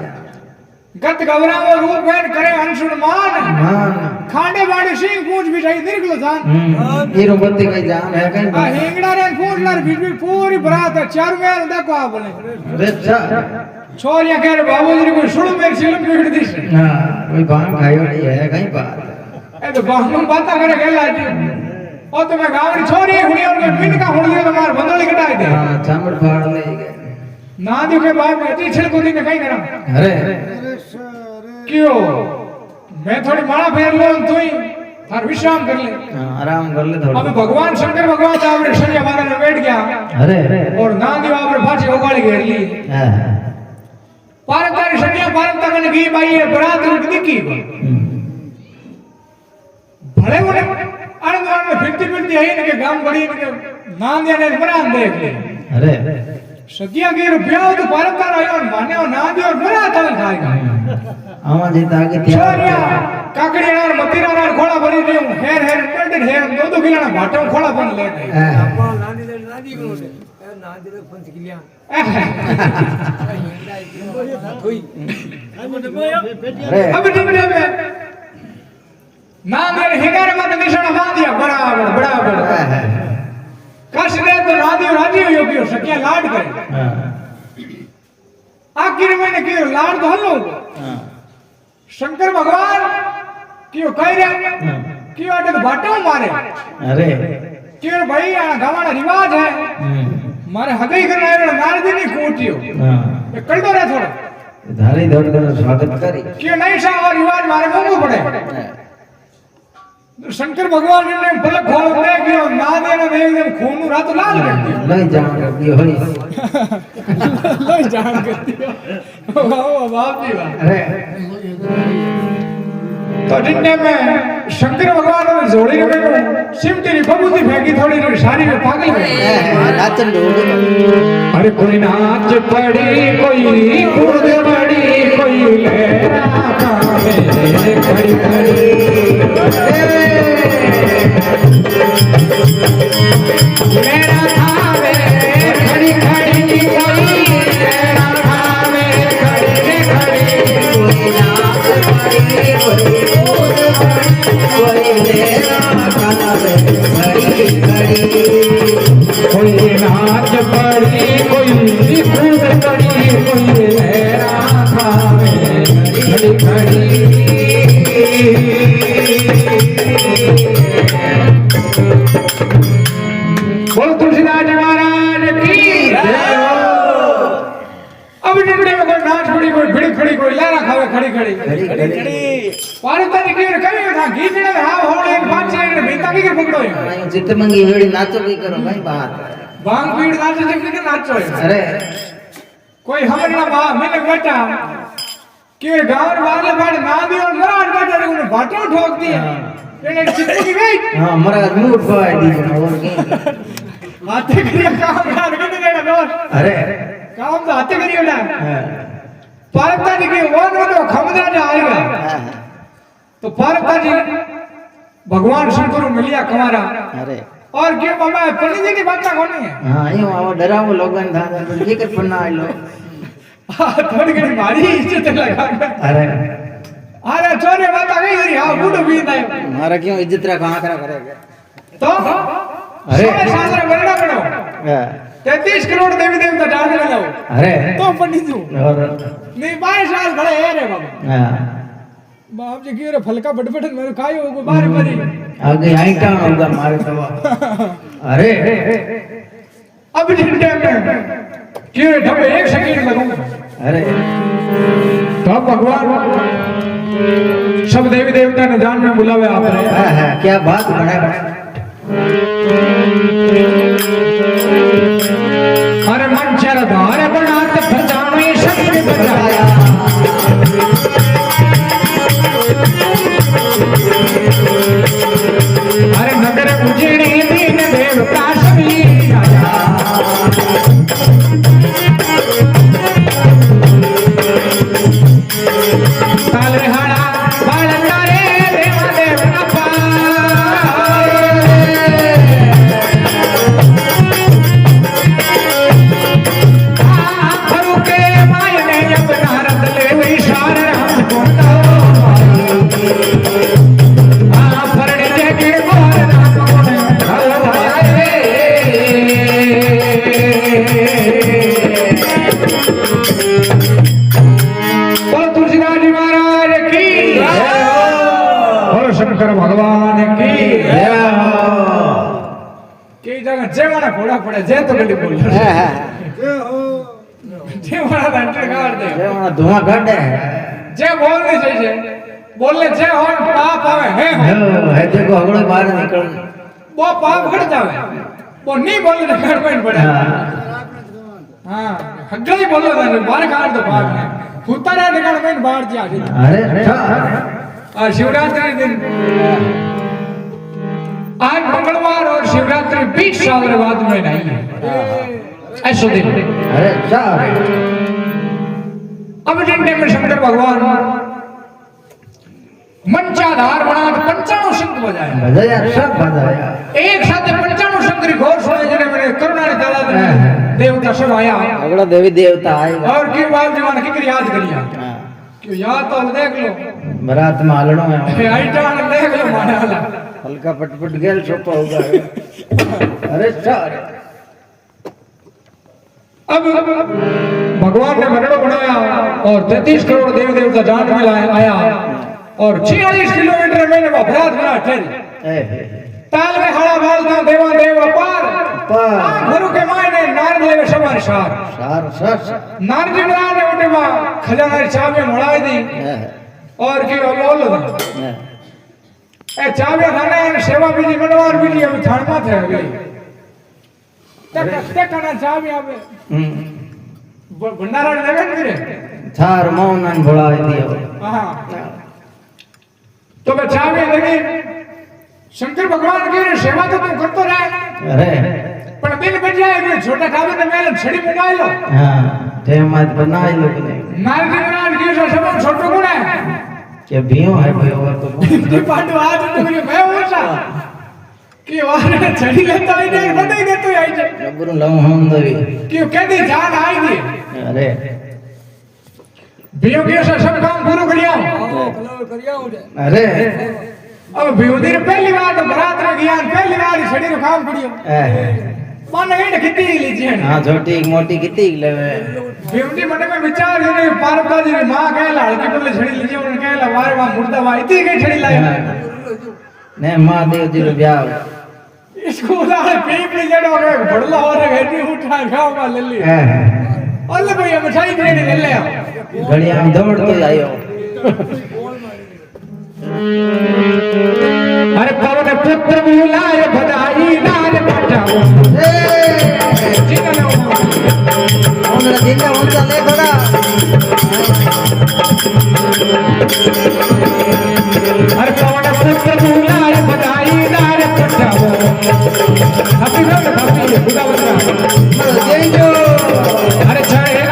गत गौराव रूप बहन करे अंशुण मान मान खांडे बाड़े सिंह पूछ बिठाई निर्गलो जान ये रोबती कोई जान है कहीं आ हेंगड़ा रे पूछ लार बीच बीच पूरी बरात है चार में देखो आप बोले अच्छा छोरिया कह रहे बाबूजी कोई सुन मेरी सिलम पीड़ दी हां कोई बाण खायो नहीं है कहीं बात ए तो बाहनु बाता करे गेला जी ओ तो मैं गावड़ी छोरी हुनी और बिन का हुन लियो तो मार बंदली कटाई दे हां चामड़ फाड़ ले गए ना दियो के बाप में इतनी छिड़को दी में कहीं करा अरे क्यों मैं थोड़ी माला फेर लो तू ही थार विश्राम कर ले हां आराम कर ले थोड़ा अब भगवान शंकर भगवान तो आपरे शरीर हमारे में बैठ गया अरे और ना दियो आपरे फांसी उगाड़ी घेर ली हां पारंपरिक सखियां पारंपरिक कन की बाई है बरात उठ दिखी भले बोले आनंद में फिरती फिरती आई ने के गांव बड़ी ने के नाम दिया ने बरात देख ले अरे सखियां की रुपया तो पारंपरिक आयो माने और ना दियो बरात आवे खाएगा आवा जीता आगे छोरिया काकड़िया और मतीरा और खोला भरी दियो हेर हेर टेंडेड हेर दो किलो ना भाटो खोला बन ले आपा नानी दे नादी को नादी दे पंच किलिया कोई अरे अब जिंदगी में ना मेरे हिगारे मत निशाना बांध दिया बराबर बराबर कश दे तो राजी राजी हो गयो सखिया लाड करे आखिर में ने कियो लाड तो हलो शंकर भगवान क्यों कह रहे क्यों अटे तो बाटो मारे अरे क्यों भाई गावाना रिवाज है मारे हगई करना है नारदी नहीं कोटियो हां ये कर दो रे थोड़ा धारी दौड़ कर स्वागत करी क्यों नहीं सा और रिवाज मारे मोंगो पड़े शंकर भगवान ने पलक खोल दे कि ना देना दे एकदम खून रात लाल कर दियो नहीं जान कर दियो होई नहीं जान कर दियो वाह बाप जी वाह अरे तो जिन्ने में शंकर भगवान ने जोड़ी ने को शिव तेरी बबूती फेंकी थोड़ी री सारी में पागल हो नाचन ढोल अरे कोई नाच पड़ी कोई कूद पड़ी कोई लहरा खावे खड़ी खड़ी लहरा खावे खड़ी खड़ी कोई लहरा खावे खड़ी खड़ी कोई नाच पड़ी कोई कूद पड़ी कोई लहरा खावे खड़ी खड़ी कोई नाच पड़ी कोई कूद पड़ी कोई लहरा खावे खड़ी खड़ी बोलो तुलसीदास जी महाराज की अब जिंदगी में कोई नाच पड़ी कोई भिड़ी खड़ी कोई लहरा खावे खड़ी खड़ी पारंपरिक की कहीं था गीतने में हाव होड़े पांच ने भीता की पकड़ो चित्त मंगी वेड़ी नाचो की करो भाई बात बांग पीड़ नाचे जब के नाचो अरे कोई हमर ना बा मैंने बेटा कि गांव वाले बाड़ ना दी और मराठ बेटा रे उन्हें भाटो ठोक दिया इन्हें चित्त की गई हां मरा मूड फाड़ दी और की बातें करिए काम यार कितने का दोस्त अरे काम तो हाथे करियो ना पारकता जी के वन में तो खमदा जा आएगा तो पारकता जी भगवान शंकर मिलिया कुमारा अरे और के मामा पंडित जी की बात ना कोनी है हाँ यूं आओ डरावो लोगन था तो ये कर पन्ना आइलो थोड़ी घणी मारी इज्जत लगा अरे छोरे बात आ गई रे हां बूढ़ो भी ना मारा क्यों इज्जत रखा आकरा करेगा तो अरे सासरे बरड़ा बड़ो 33 करोड़ देवी देवता डाल में लाओ अरे तो पंडित जी और नहीं 22 साल खड़े है रे बाबा हां बाप जी की रे फलका बटबट मेरे खाई होगो बारे मरी आगे आई का होगा मारे तो अरे अब जिन टाइम में कि रे ढबे एक सेकंड लगूं अरे तो भगवान सब देवी देवता ने जान में बुलावे आप रे हां क्या बात बना अरे मन चर धारे बनात बचावे शक्ति बचाया अरे नगर उजड़े दीन देव काश्मी आया ताले हाड़ा बाल तारे देव देव अपा फरू के मायने अपना रद ले विशाल राम को शंकर भगवान की जगह जय माना घोड़ा पड़े जय तो गली बोल जय माना डंडे काट दे जय माना धुआं काट दे जय बोलनी चाहिए बोलने जय हो पाप आवे है देखो अगले बाहर निकल वो पाप घट जावे वो नहीं बोलने तो काट पड़े पड़े हां हगली बोलो ना बाहर काट दो पाप ने फुतारा निकाल में बाहर जा अरे और शिवरात्रि दिन आज मंगलवार और शिवरात्रि 20 साल के बाद में नहीं है ऐसा दिन अरे अब जिनने में शंकर भगवान मंचाधार बना 95 शंख बजाया सब बजाया एक साथ 95 शंकरी घोर सुने जिन्हें मेरे करुणा ने दादा देवता सब आया अगला देवी देवता आएगा और की बात जवान की याद करिया क्यों याद तो देख लो बरात में हालनो है आइटम देख लो माने वाला हल्का पटपट गेल सोपा होगा अरे सारे अब भगवान ने मंडल बनाया और 33 करोड़ देवी देवता जान में आया और 46 किलोमीटर में अपराध बना ठहरी ताल में खड़ा बालता देवा देव अपार गुरु के मायने नारद लेवे सवार सार नारद जी ने उठे वा खजाना चाबी मोड़ाई दी और की बोल ए चाबी थाने सेवा बीजी मनवार बीजी अभी थान में थे गई तक कना चाबी आवे भंडारा लेवे करे थार मौनन बोलाई दियो हां तो मैं चाबी लगी शंकर भगवान की सेवा तो तुम करतो रहे अरे पर दिन बजाए में छोटा कावे ने मेले छड़ी मंगाई लो हां ते मत बनाई लो ने नारद महाराज की सब छोटो गुण है के बियो है भयो तो जी पांडु आज तो मैं होसा कि वारे छड़ी लेता ही नहीं बंदे देतो आई जे रबरू लव हम दवी कि कहती जान आई दी अरे बियो के सब काम पूरा करिया करिया उठे अरे अब बियोदी ने पहली बार तो बरात में गया पहली बार ही छड़ी रो काम करियो माने हीड किती लीजिए हां छोटी मोटी किती लेवे बियोदी मन में विचार है पार्वती जी ने मां कहला हल्की पल्ले छड़ी लीजिए उन्होंने कहला वारे वाह मुर्दा वाह इतनी कई छड़ी लाई ने मां देव जी रो ब्याह इसको उदाहरण पीपली जड़ो के बड़ला हो रे घटी उठा गांव में ले ली ओले भैया मिठाई देने ले ले घड़िया में दौड़ तो आयो अरे पवन पुत्र बुलाए बधाई नार बजाओ जिन्होंने उनरा जिंदा उनका ले बड़ा अरे पवन पुत्र बुलाए बधाई नार बजाओ हैप्पी बर्थडे खुदा बजा जय जो अरे चढ़े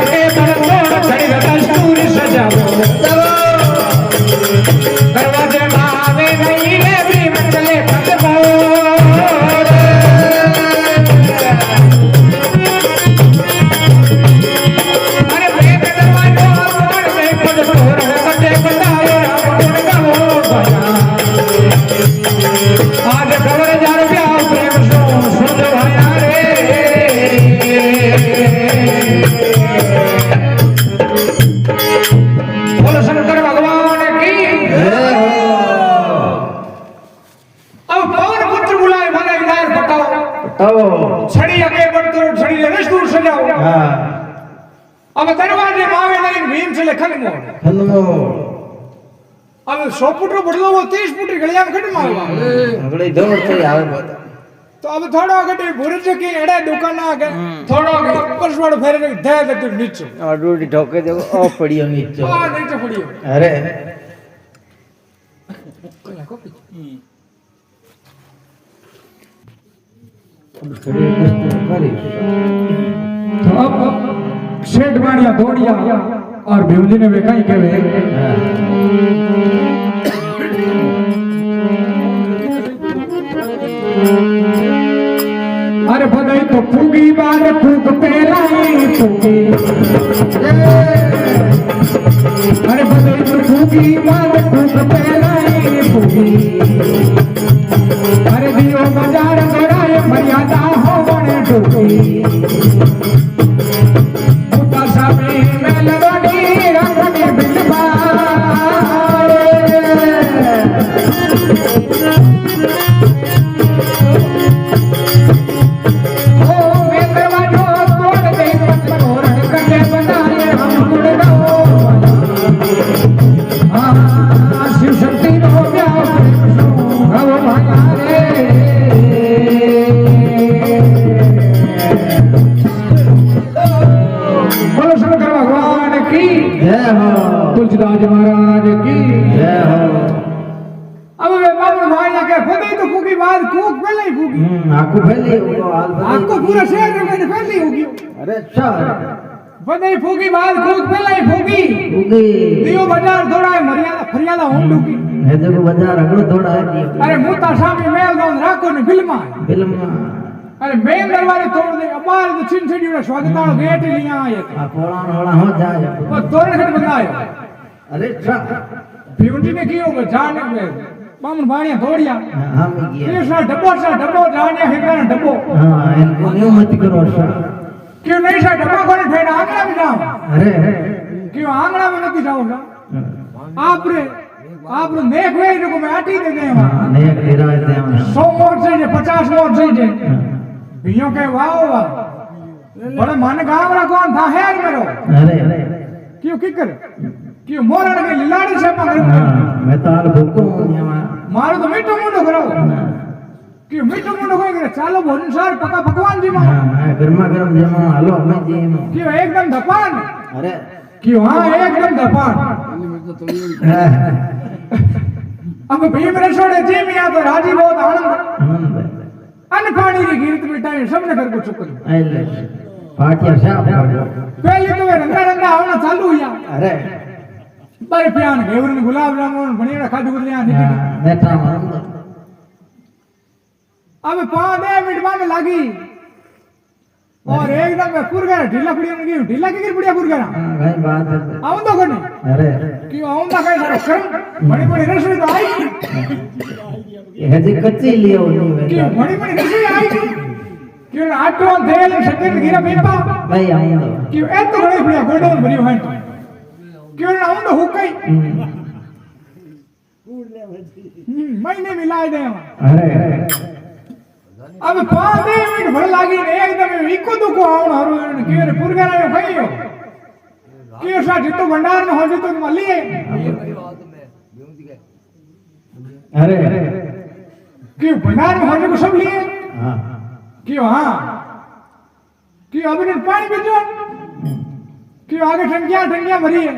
ओ छड़ी अगे बढ़तो छड़ी ने दूर सजाओ हां अब दरवाजे मावे नहीं भीम से लखन मोड़ खनमो अब 100 फुट रो बड़लो वो 30 फुट गलिया में खड़ मारवा अगले दौड़ से आवे तो अब थोड़ा गटे बुरज की एड़ा दुकान आगे थोड़ा ऊपर वाड़ फेरे दे दे तू नीचे और रोटी ठोके दे ओ पड़ियो नीचे आ नीचे पड़ियो अरे तो अब शेठ बाड़िया दौड़िया और भीमजी ने देखा ही के अरे भगई तो फूगी बार फूक पहलाई फूगी अरे भगई तो फूगी बार फूक पहलाई फूगी अरे दियो बाजार गड़ाए मर्यादा हो बने डूबी मुता सामी मेलडी रखनी बिलबा तुलसीदास महाराज की जय हो अब वे बाबू भाई ने कहा फदई तो फूकी बाद कूक पहले ही फूकी आंखों फैली होगा आपको पूरा शहर में पहले होगी अरे अच्छा फदई फूकी बाद कूक पहले ही फूकी उगी दियो बाजार थोड़ा है मर्यादा फरियादा हों डूकी है देखो बाजार अगलो थोड़ा है अरे मुता सामी मेल दोन राखो ने फिल्मा फिल्म अरे मेल दरवाजे तोड़ दे अबार तो छिन छिड़ी उड़ा स्वागताल गेट लिया आए आ पोड़ा होड़ा हो जाए वो तोरण खट बनायो अरे अच्छा भीमजी ने कियो के जाने में बामन भाणिया दौड़िया हम गया ये सा डब्बो जाने है डब्बो हां इनको न्यू मत करो सा क्यों नहीं सा डब्बा कोने ठेड़ा आंगना में जाओ अरे क्यों आंगना में नहीं जाओगा आप रे नेक वे को मैं आटी दे दे हां नेक निराय दे हम 100 मोट से 50 मोट से बियो के वाह बड़े मन गावरा कौन था है मेरो अरे क्यों की कर क्यों मोरण के लिलाड़ी से पकड़ मैं ताल भूको हूं मारो तो मीठो मुंडो करो क्यों मीठो मुंडो कोई करे चालो भोजनसार पका पकवान जी मां हां गर्मा गरम जमा हलो मैं जी क्यों एकदम धपान अरे क्यों हां एकदम धपान अब भीम रसोड़े जी मिया तो राजी बहुत आनंद अन्न पानी की गिरत मिटाई सबने कर को चुकल आइले पाटिया साफ पहले तो वे रंगा रंगा आना चालू हुआ अरे पर प्यान घेवरन गुलाब जामुन बनेड़ा खादू गुलिया निकली बैठा मारूंगा अब 5 मिनट बाद लगी और एकदम पुरगरा ढीला पड़ी उनकी ढीला की गिर पड़िया पुरगरा भाई बात है आऊं तो कोने अरे क्यों आऊं तो कहीं सारा शर्म बड़ी बड़ी रसोई तो आई ये जी कच्ची लियो नहीं क्यों बड़ी बड़ी रसोई आई क्यों आटो तेल शक्कर गिरा पेपा भाई आऊं क्यों ए तो बड़ी पड़िया गोडोन भरी है क्यों ना आऊं तो हुकई महीने मिलाए दे अरे अब 5 मिनट भर लागी ने एकदम इको दुको आउन हरो के रे पुरगरा यो खइयो के सा जितो भंडार में हो जितो मलिए अरे के भंडार में हो जो सब लिए हां क्यों हां कि अब ने पानी पीजो कि आगे टंकियां भरी है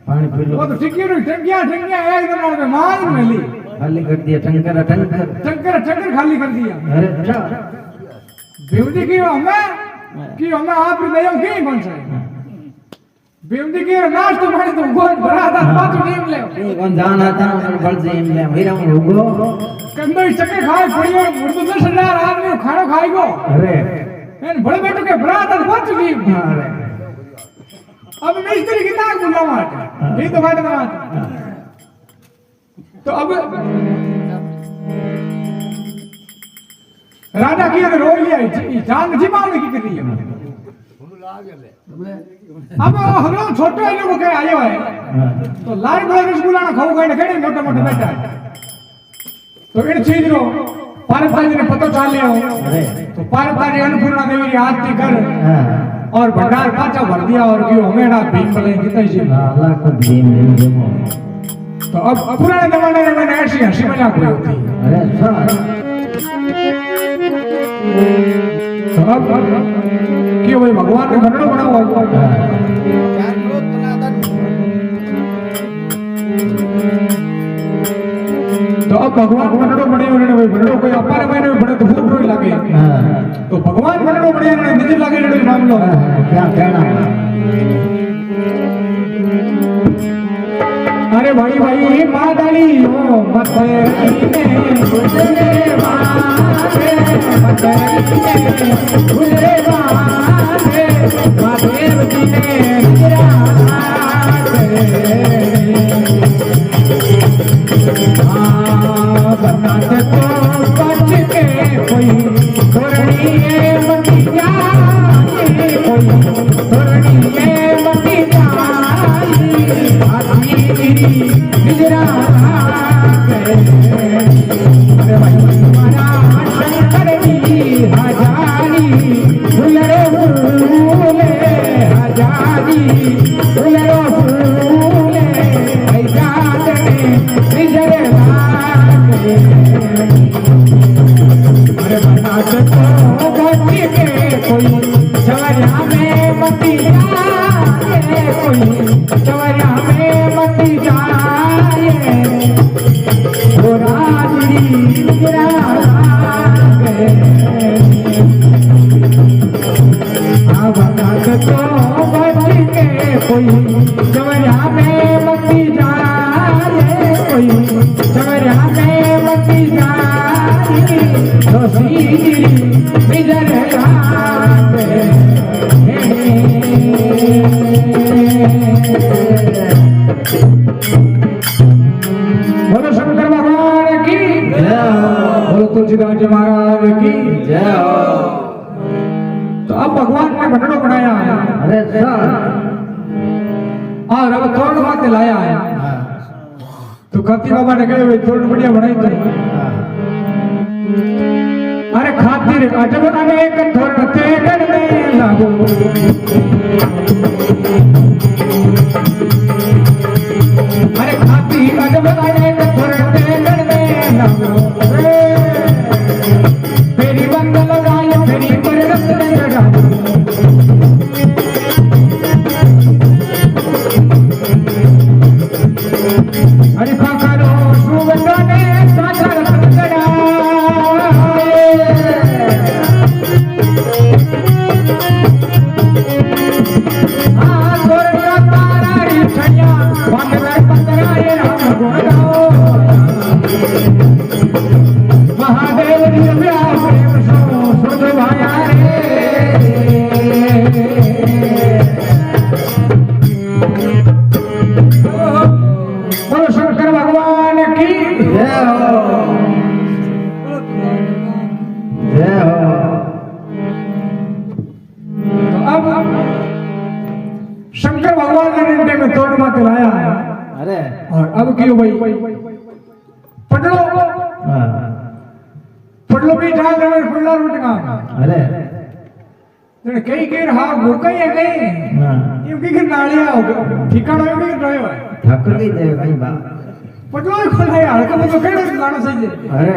पानी पी लो वो तो टिकी रो टंकियां एकदम में मान मिली खाली कर दिया टंकर खाली कर दिया अरे अच्छा बेवदी की हमें आप दयो की कौन सा बेवदी की नाश तो पानी तो गोद भरा था पाछो नीम ले कौन जान आता उधर बल से नीम ले मेरा रुको कंदो इस चक्कर खाए पड़ियो मुर्दो 10,000 आदमी खानो खाएगो अरे एन बड़े बेटो के भरा था पाछो नीम अरे अब मिस्त्री की ताक बुला मार ये तो बात ना तो अब राजा की अगर रो लिया जान जी मामले की कर रही है अब हम लोग छोटे लोगों के आयो है तो लाल बड़े रसगुल्ला ना खाओ गए ना कहीं मोटे मोटे बैठा तो इन चीज रो पार्वती जी ने पतो चालियो अरे तो पार्वती जी अन्नपूर्णा देवी की आरती कर हाँ और भंडार पाचा भर दिया और क्यों हमें भीम भले कितना जी अल्लाह को भीम जमो तो अब पुराने जमाने में मैंने ऐसी हंसी मजाक हुई होती अरे सर तो अब क्यों भाई भगवान ने बनड़ो बनाओ तो अब भगवान बनड़ो बने उन्होंने भाई बनड़ो कोई अपार महीने में बने तो भूत रोई लगे तो भगवान बनड़ो बने उन्होंने निज लगे लड़ो मामलो क्या कहना अरे भाई भाई माँ डाली हो मते गुजरे वाले मते गुजरे वाले महादेव जी ने बनाते तो बच के कोई धोरणी मती जाए कोई धोरणी मती जाए निजरा अरे भाई हमारा शंकर जी हजारी फुलरे फूले हजारी फुलरे फूले ऐसा निजरे अरे बनात तो बच्चे के कोई चवरिया में मती जाए कोई चवरिया में मती जाए वो राजी बनात तो बच्चे के कोई चवरिया में मती जाए कोई चवरिया में मती जाए तो सीरी बिजर बोलो शंकर भगवान की बोलो तुलसीदास महाराज की जय हो तो अब भगवान ने बनड़ो बनाया अरे सर और अब तोड़ माते लाया तो कति बाबा ने कहे भाई तोड़ बढ़िया बनाई तो अरे खातिर अजब अनेक थोड़ते करने लगो अरे खातिर अजब अनेक थोड़ते करने लगो तेरी बंद लगाई तेरी पर रस लगा अरे काकारो सुवंदने सागर संगड़ा महादेव जी प्रेम सो भाया रे बोलो शंकर भगवान की जय हो जय हो तो अब शंकर भगवान ने निर्णय में तोड़ माते लाया है अरे और अब क्यों भाई पढ़ लो भी जान रहे फुल्ला रुटगा अरे तेरे कई कई रहा भूखा ही है कहीं ये की नालिया हो ठिकाना है भी रहे हो ठकली दे भाई बा पटलो खोला है हल्का में तो केड़े गाना सही है अरे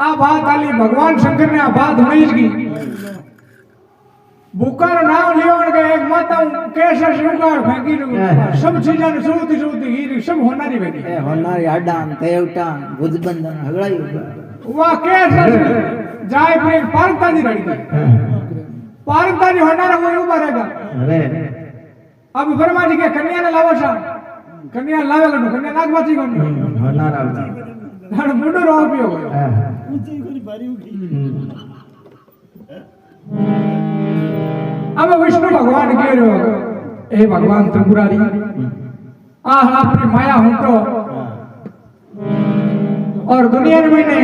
आ बात आली भगवान शंकर ने आ बात होनी की बुकार नाम लियो के एक माता कैसा शिवकार फेंकी सब चीजें सुरती सुरती हीर सब होना नहीं बेटी ए होनारी आडान तेवटान बुद्धबंधन हगड़ाई वाह कैसा जाय प्रेम पारता जी रही पारता जी होना वो ऊपर रहेगा अरे अब ब्रह्मा जी के कन्या ने लावो सा कन्या लावे गनो कन्या नागवाची गनो होनार आवता हण मुंडो रो पियो ऊंची कोनी भारी उठी अब विष्णु भगवान कह रहे हो ए भगवान त्रिपुरारी आ अपनी माया हूं तो और दुनिया में ने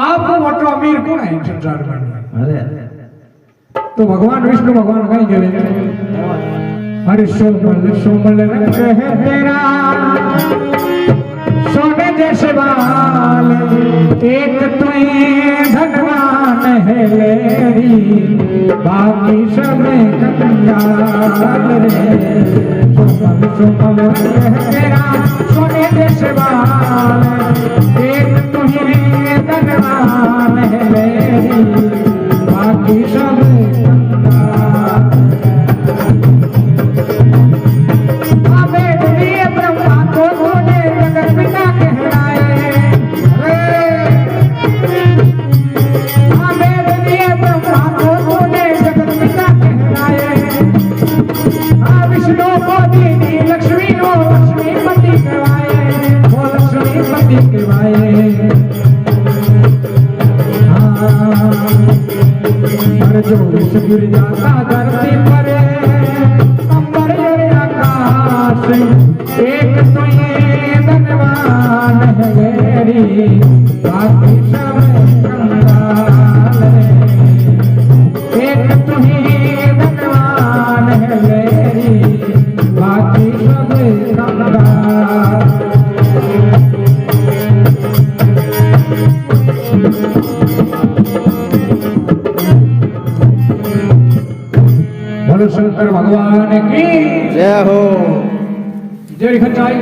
आप मोटो अमीर कौन है संसार में अरे तो भगवान विष्णु भगवान कहीं कह रहे हरि सोमल रंग है तेरा सोने जैसे बाल एक तो धनवान है लेरी बाकी सब कंगाल रे सुमन सुमन तेरा सोने जैसे बाल एक तो धनवान है लेरी बाकी सब गिर जाता धरती पर अंबर आकाश एक तो ये धनवान है मेरी बाकी सब कंगाल है एक तो ही धनवान है मेरी बाकी सब कंगाल बोलो शंकर भगवान की जय हो। जय खचाई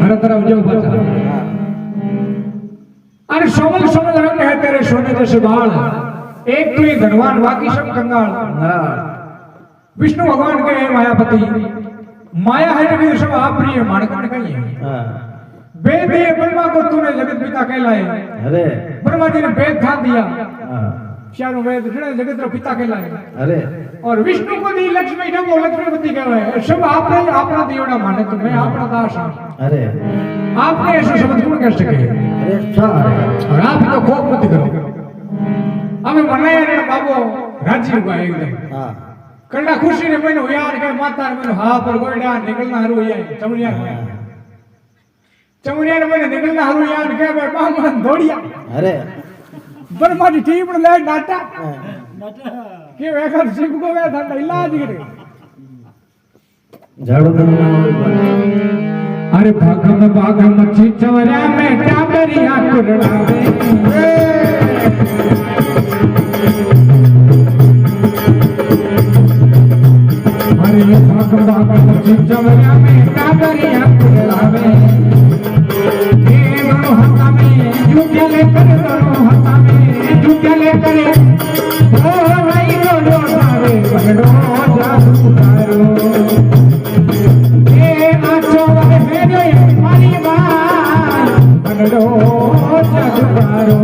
हर तरफ जो बचा अरे सोमल सोमल रंग है तेरे सोने जैसे बाल एक तो ये धनवान बाकी सब कंगाल। विष्णु भगवान के मायापति माया है जगत सब आप प्रिय मानकन कही है वेद दिए ब्रह्मा को तूने जगत पिता कहलाए। अरे ब्रह्मा जी ने वेद था दिया चारों वेद जगत रो पिता कहलाए। अरे और विष्णु को दी लक्ष्मी को लक्ष्मीपति कहवाए सब आपने आपना दियोड़ा माने तो मैं आपना दास हूं। अरे आपने ऐसा शब्द कौन कह सके अरे और आप तो कोप मत करो हमें मनाया रे बाबू राजी हुआ एकदम हां कड़ा खुशी रे मैंने यार के माता मैंने हां पर गोड़ा निकलना हरु है चमड़िया ने मैंने निकलना हरु यार के मैं काम दौड़िया। अरे ब्रह्मा जी टीम ले डाटा के वेकर शिव को वे था इलाज करे झाड़ू करना अरे भागम भागम मच्छी चवरा में टाबरिया कुरलावे अरे भागम भागम मच्छी चवरा में टाबरिया कुरलावे ये दोनों हाथ में जूते लेकर दोनों हाथ में जूते लेकर ओ नहीं दोनों सारे बड़ो जादू करो ये आंखों वाले मेरे मारी बात बड़ो जादू करो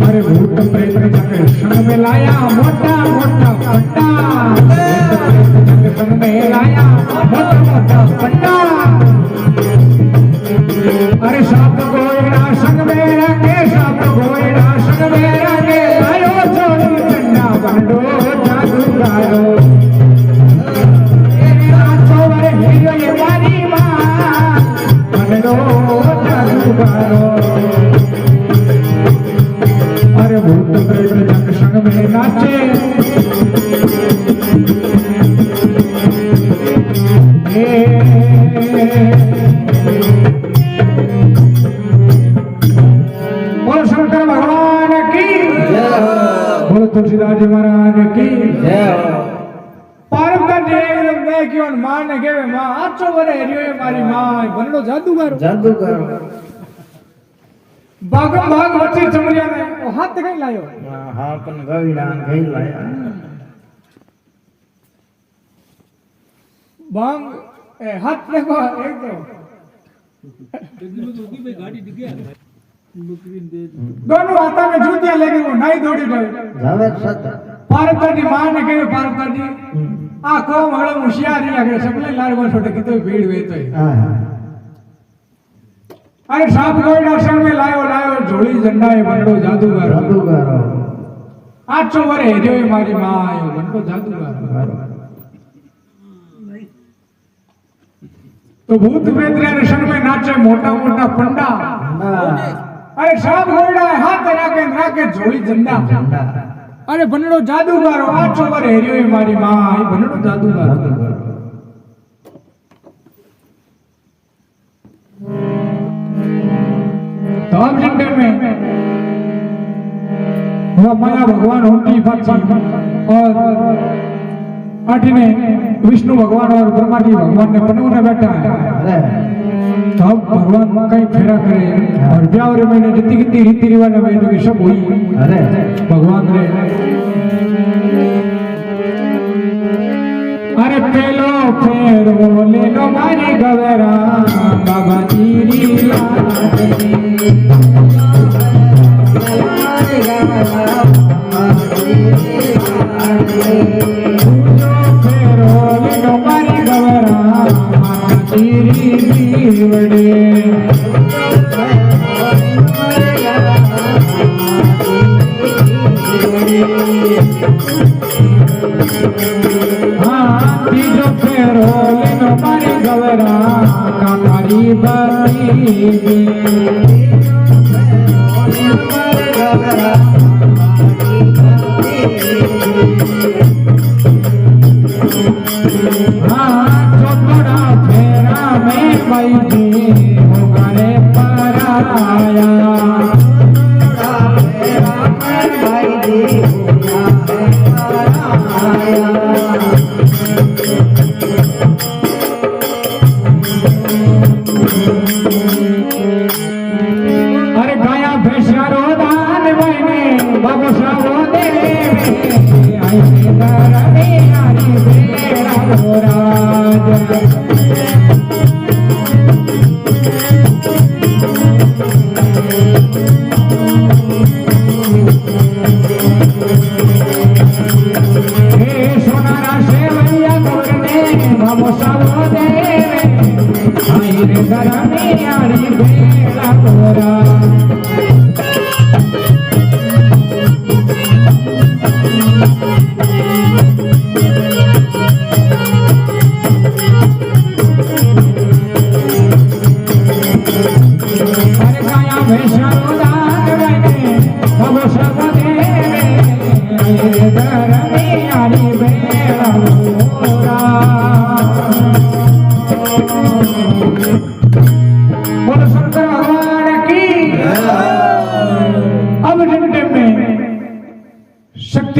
अरे भूत प्रेत जग संग में लाया मोटा मोटा पट्टा जग संग में लाया मोटा मोटा पट्टा अरे साप गोयड़ा संग में रखे साप गोयड़ा संग में रखे लायो चोरी चंडा बंडो जादू गायो ये मारी मां बंडो जादू गायो अरे भूत प्रेत जग संग में नाचे बोलो शंकर भगवान की जय हो। बोलो तुलसीदास जी महाराज की जय हो। पारंपरिक एकदम देखियो मां ने केवे मां आचो वरे हरियो मारी मां बनडो जादूगर जादूगर भागम भाग वच्चे चमड़िया ने ओ हाथ कई लायो हां पण गवीड़ा गई लाया बांग ए हाथ देखो एक दो दोनों हाथा में जूतियां लेके वो नहीं दौड़ी गए जावे सत पारकर जी मां ने कहे पारकर जी आ को मगड़ा होशियारी आगे सबले लार को छोटे कितो भीड़ वे तो हां अरे साहब कोई दर्शन में लायो लायो झोली झंडा है बनडो जादूगर जादूगर 800 વરે હેર્યો મારી માં આયો બનતો જાદુગર तो भूत प्रेत रण में नाचे मोटा मोटा पंडा अरे सब घोड़ा हाथ राके जोड़ी झंडा अरे बनड़ो जादूगर 800 वर हेरियो मारी मां आई बनड़ो जादूगर तो अब जिंदे में वो माया भगवान होती फची और अठने विष्णु भगवान और ब्रह्मा जी भगवान ने पनूने बैठा है तो अब भगवान कहीं फेरा करे और ब्याह में जितनी कितनी रीति रिवाज में सब हुई भगवान रे अरे पेलो फेरो ले लो मारी गवेरा बाबा तेरी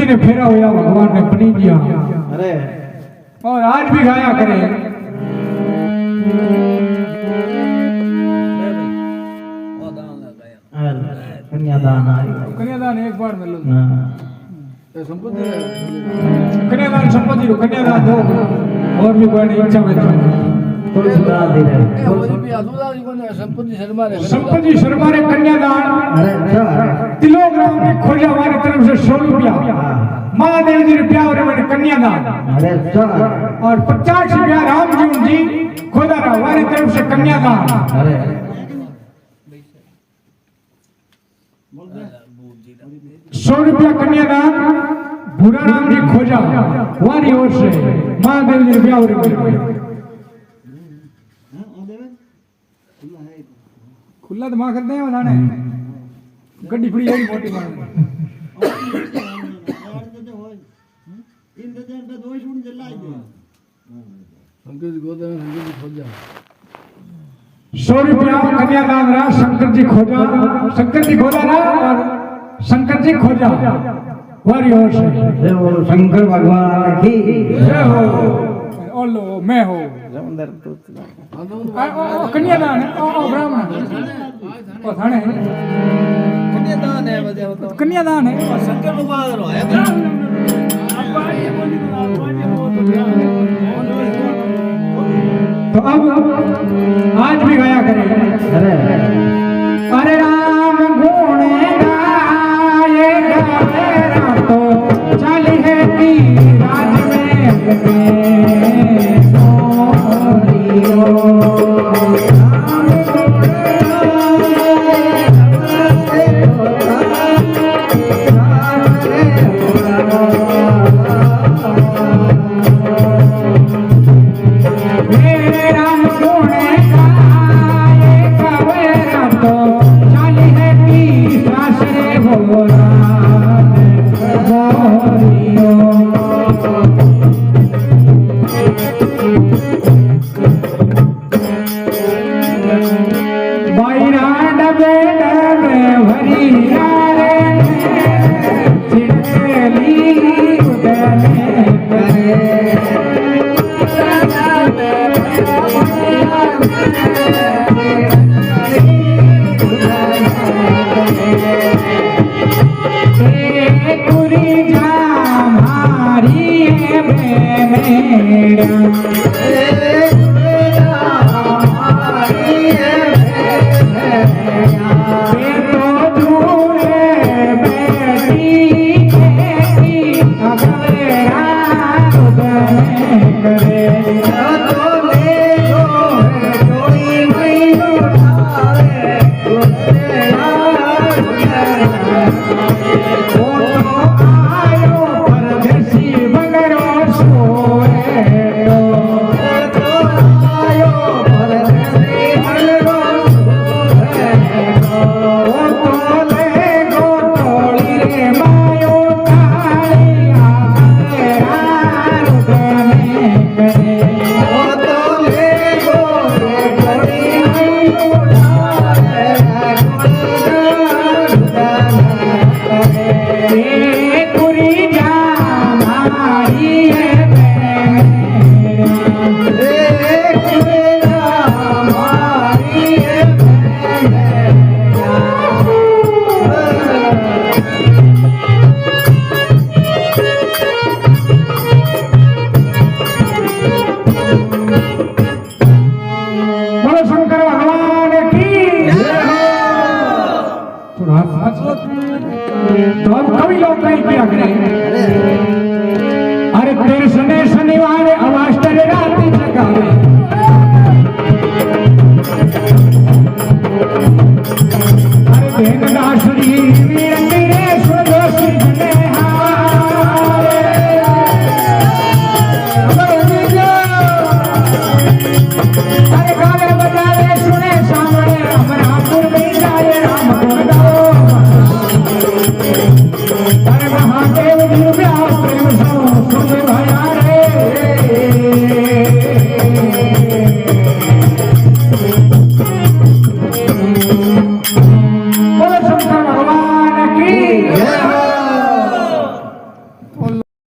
ने फेरा हुआ भगवान ने पनी दिया अरे और आज भी गाया करे कन्यादान एक बार मिलो कन्यादान संपत्ति रो कन्यादान दो और भी कोई इच्छा में संपत्ति शर्मा ने कन्यादान तिलोग्राम में खोजा हमारी तरफ से 100 रुपया महादेव जी रुपया और मैंने कन्यादान और 50 रुपया राम जी खोदा हमारी तरफ से कन्यादान 100 रुपया कन्यादान भूरा राम जी खोजा हमारी ओर से महादेव जी रुपया और खुला तो मां करते हैं बताने गड्डी फड़ी है मोटी मार शंकर जी गोदा में शंकर जी खोजा 100 रुपया कन्यादान रहा शंकर जी खोजा रहा और शंकर जी खोजा वारी ओर से शंकर भगवान की जय हो ओलो मैं हो कन्यादान है ओ ब्राह्मण ओ थाने कन्यादान है शंकर भगवान तो अब आज भी गाया करें अरे राम गुण गाए गाए तो चल है की राज में बाईरा डबे डबे भरिया रे चिड़कली उड़ने करे पूरी जा हमारी मेरा तो अब कवि लोग कहीं क्या करें? अरे तेरे शनिवार अवास्टर रात जगावे